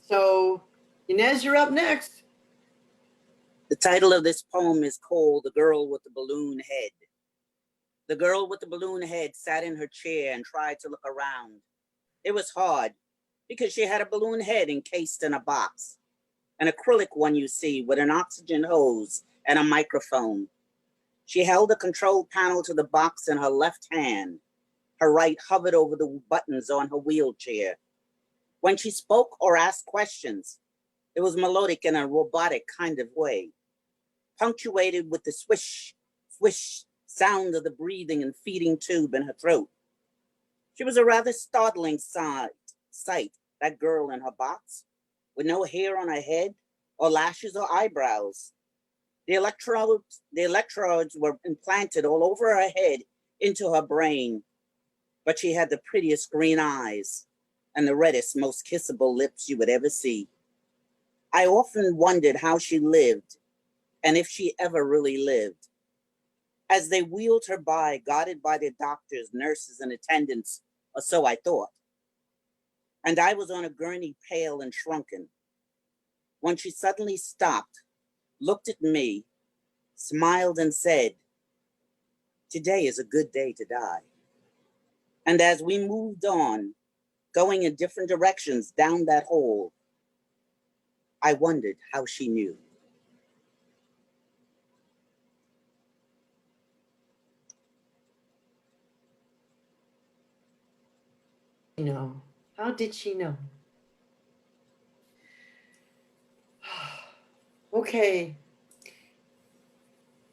So Inez, you're up next. The title of this poem is called The Girl with the Balloon Head. The girl with the balloon head sat in her chair and tried to look around. It was hard because she had a balloon head encased in a box. An acrylic one, you see, with an oxygen hose and a microphone. She held a control panel to the box in her left hand. Her right hovered over the buttons on her wheelchair. When she spoke or asked questions, it was melodic in a robotic kind of way, punctuated with the swish, swish sound of the breathing and feeding tube in her throat. She was a rather startling sight, that girl in her box, with no hair on her head or lashes or eyebrows. The electrodes were implanted all over her head into her brain, but she had the prettiest green eyes and the reddest, most kissable lips you would ever see. I often wondered how she lived and if she ever really lived. As they wheeled her by, guarded by their doctors, nurses, and attendants, or so I thought. And I was on a gurney, pale and shrunken, when she suddenly stopped, looked at me, smiled and said, "Today is a good day to die." And as we moved on, going in different directions down that hall, I wondered how she knew. know? How did she know? Okay.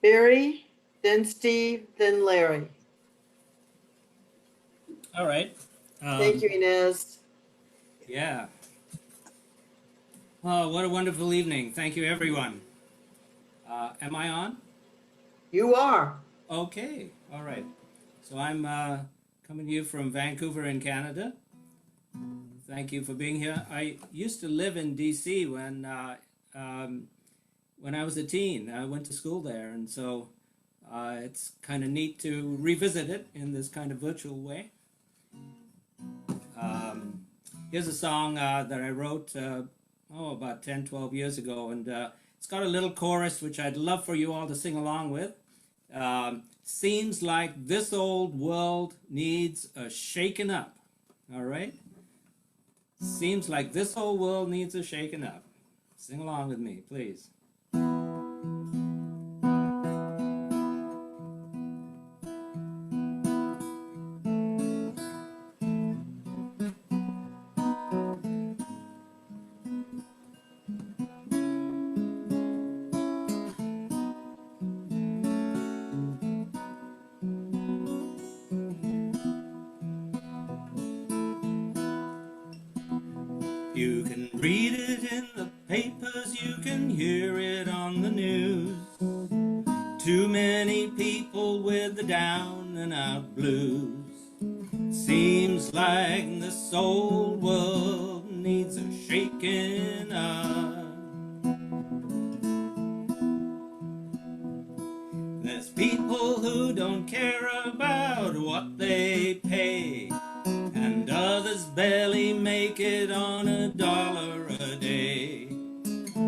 Barry, then Steve, then Larry. All right. Thank you, Inez. Yeah. Oh, what a wonderful evening. Thank you, everyone. Am I on? You are. Okay. All right. So I'm coming to you from Vancouver in Canada. Thank you for being here. I used to live in D.C. when I was a teen. I went to school there, and so it's kind of neat to revisit it in this kind of virtual way. Here's a song that I wrote about 10, 12 years ago, and it's got a little chorus which I'd love for you all to sing along with. Seems like this old world needs a shaking up. All right? Seems like this whole world needs a shaking up. Sing along with me, please. You can read it in the papers, you can hear it on the news. Too many people with the down and out blues. Seems like this old world needs a shaking up. There's people who don't care about what they pay, and others barely make it on $1 a day.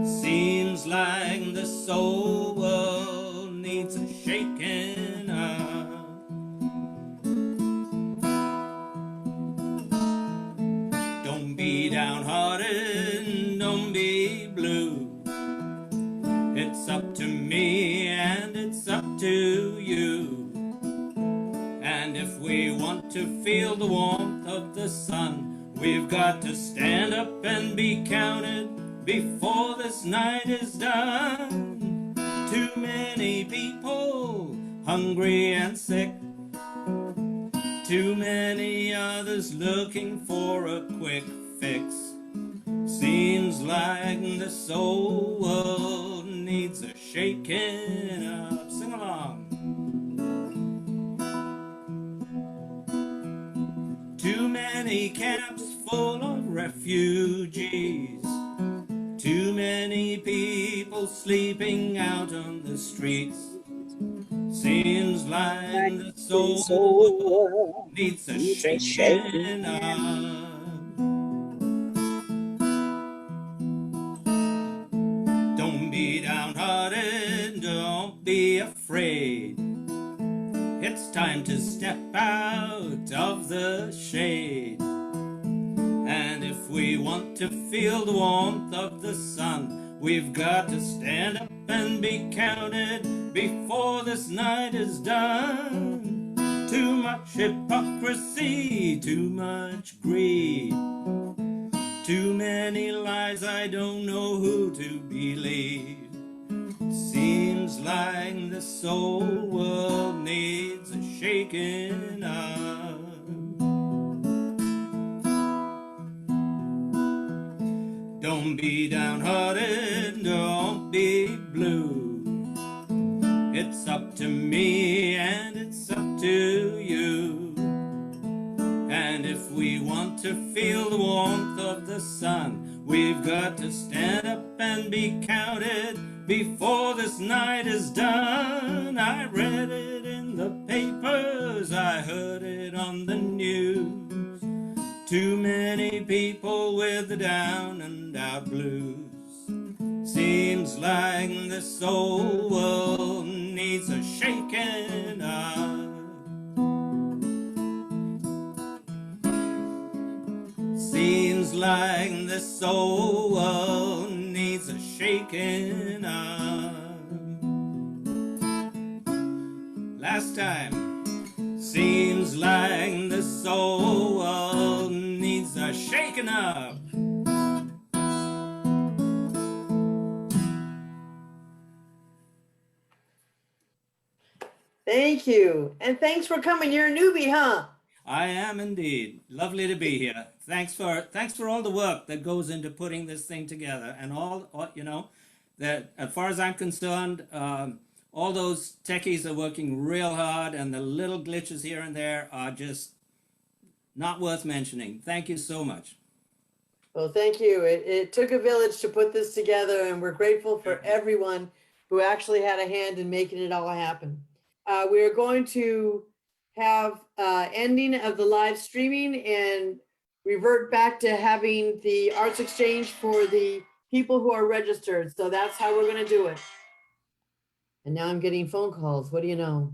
Seems like this old world needs a shaking up. Don't be downhearted, don't be blue. It's up to me and it's up to you. And if we want to feel the warmth of the sun, we've got to stand up and be counted before this night is done. Too many people hungry and sick. Too many others looking for a quick fix. Seems like this old world needs a shaking up. Sing along. Too many camps full of refugees. Too many people sleeping out on the streets. Seems like the soul needs a shaking up. Don't be downhearted, don't be afraid. It's time to step out of the shade. And if we want to feel the warmth of the sun, we've got to stand up and be counted before this night is done. Too much hypocrisy, too much greed. Too many lies, I don't know who to believe. Seems like this old world needs a shaking up. Don't be downhearted, don't be blue. It's up to me and it's up to you. And if we want to feel the warmth of the sun, we've got to stand up and be counted before this night is done. I read it in the papers, I heard it on the news. Too many people with the down and out blues. Seems like this old world needs a shaking up. Seems like this old world needs a shaking up. Last time. Seems like this old world needs a shaking up. Thank you. And thanks for coming. You're a newbie, huh? I am indeed. Lovely to be here. Thanks for all the work that goes into putting this thing together, and all that as far as I'm concerned, all those techies are working real hard, and the little glitches here and there are just not worth mentioning. Thank you so much. Well, thank you. It took a village to put this together, and we're grateful for everyone who actually had a hand in making it all happen. We are going to have ending of the live streaming and revert back to having the arts exchange for the people who are registered. So that's how we're going to do it. And now I'm getting phone calls. What do you know?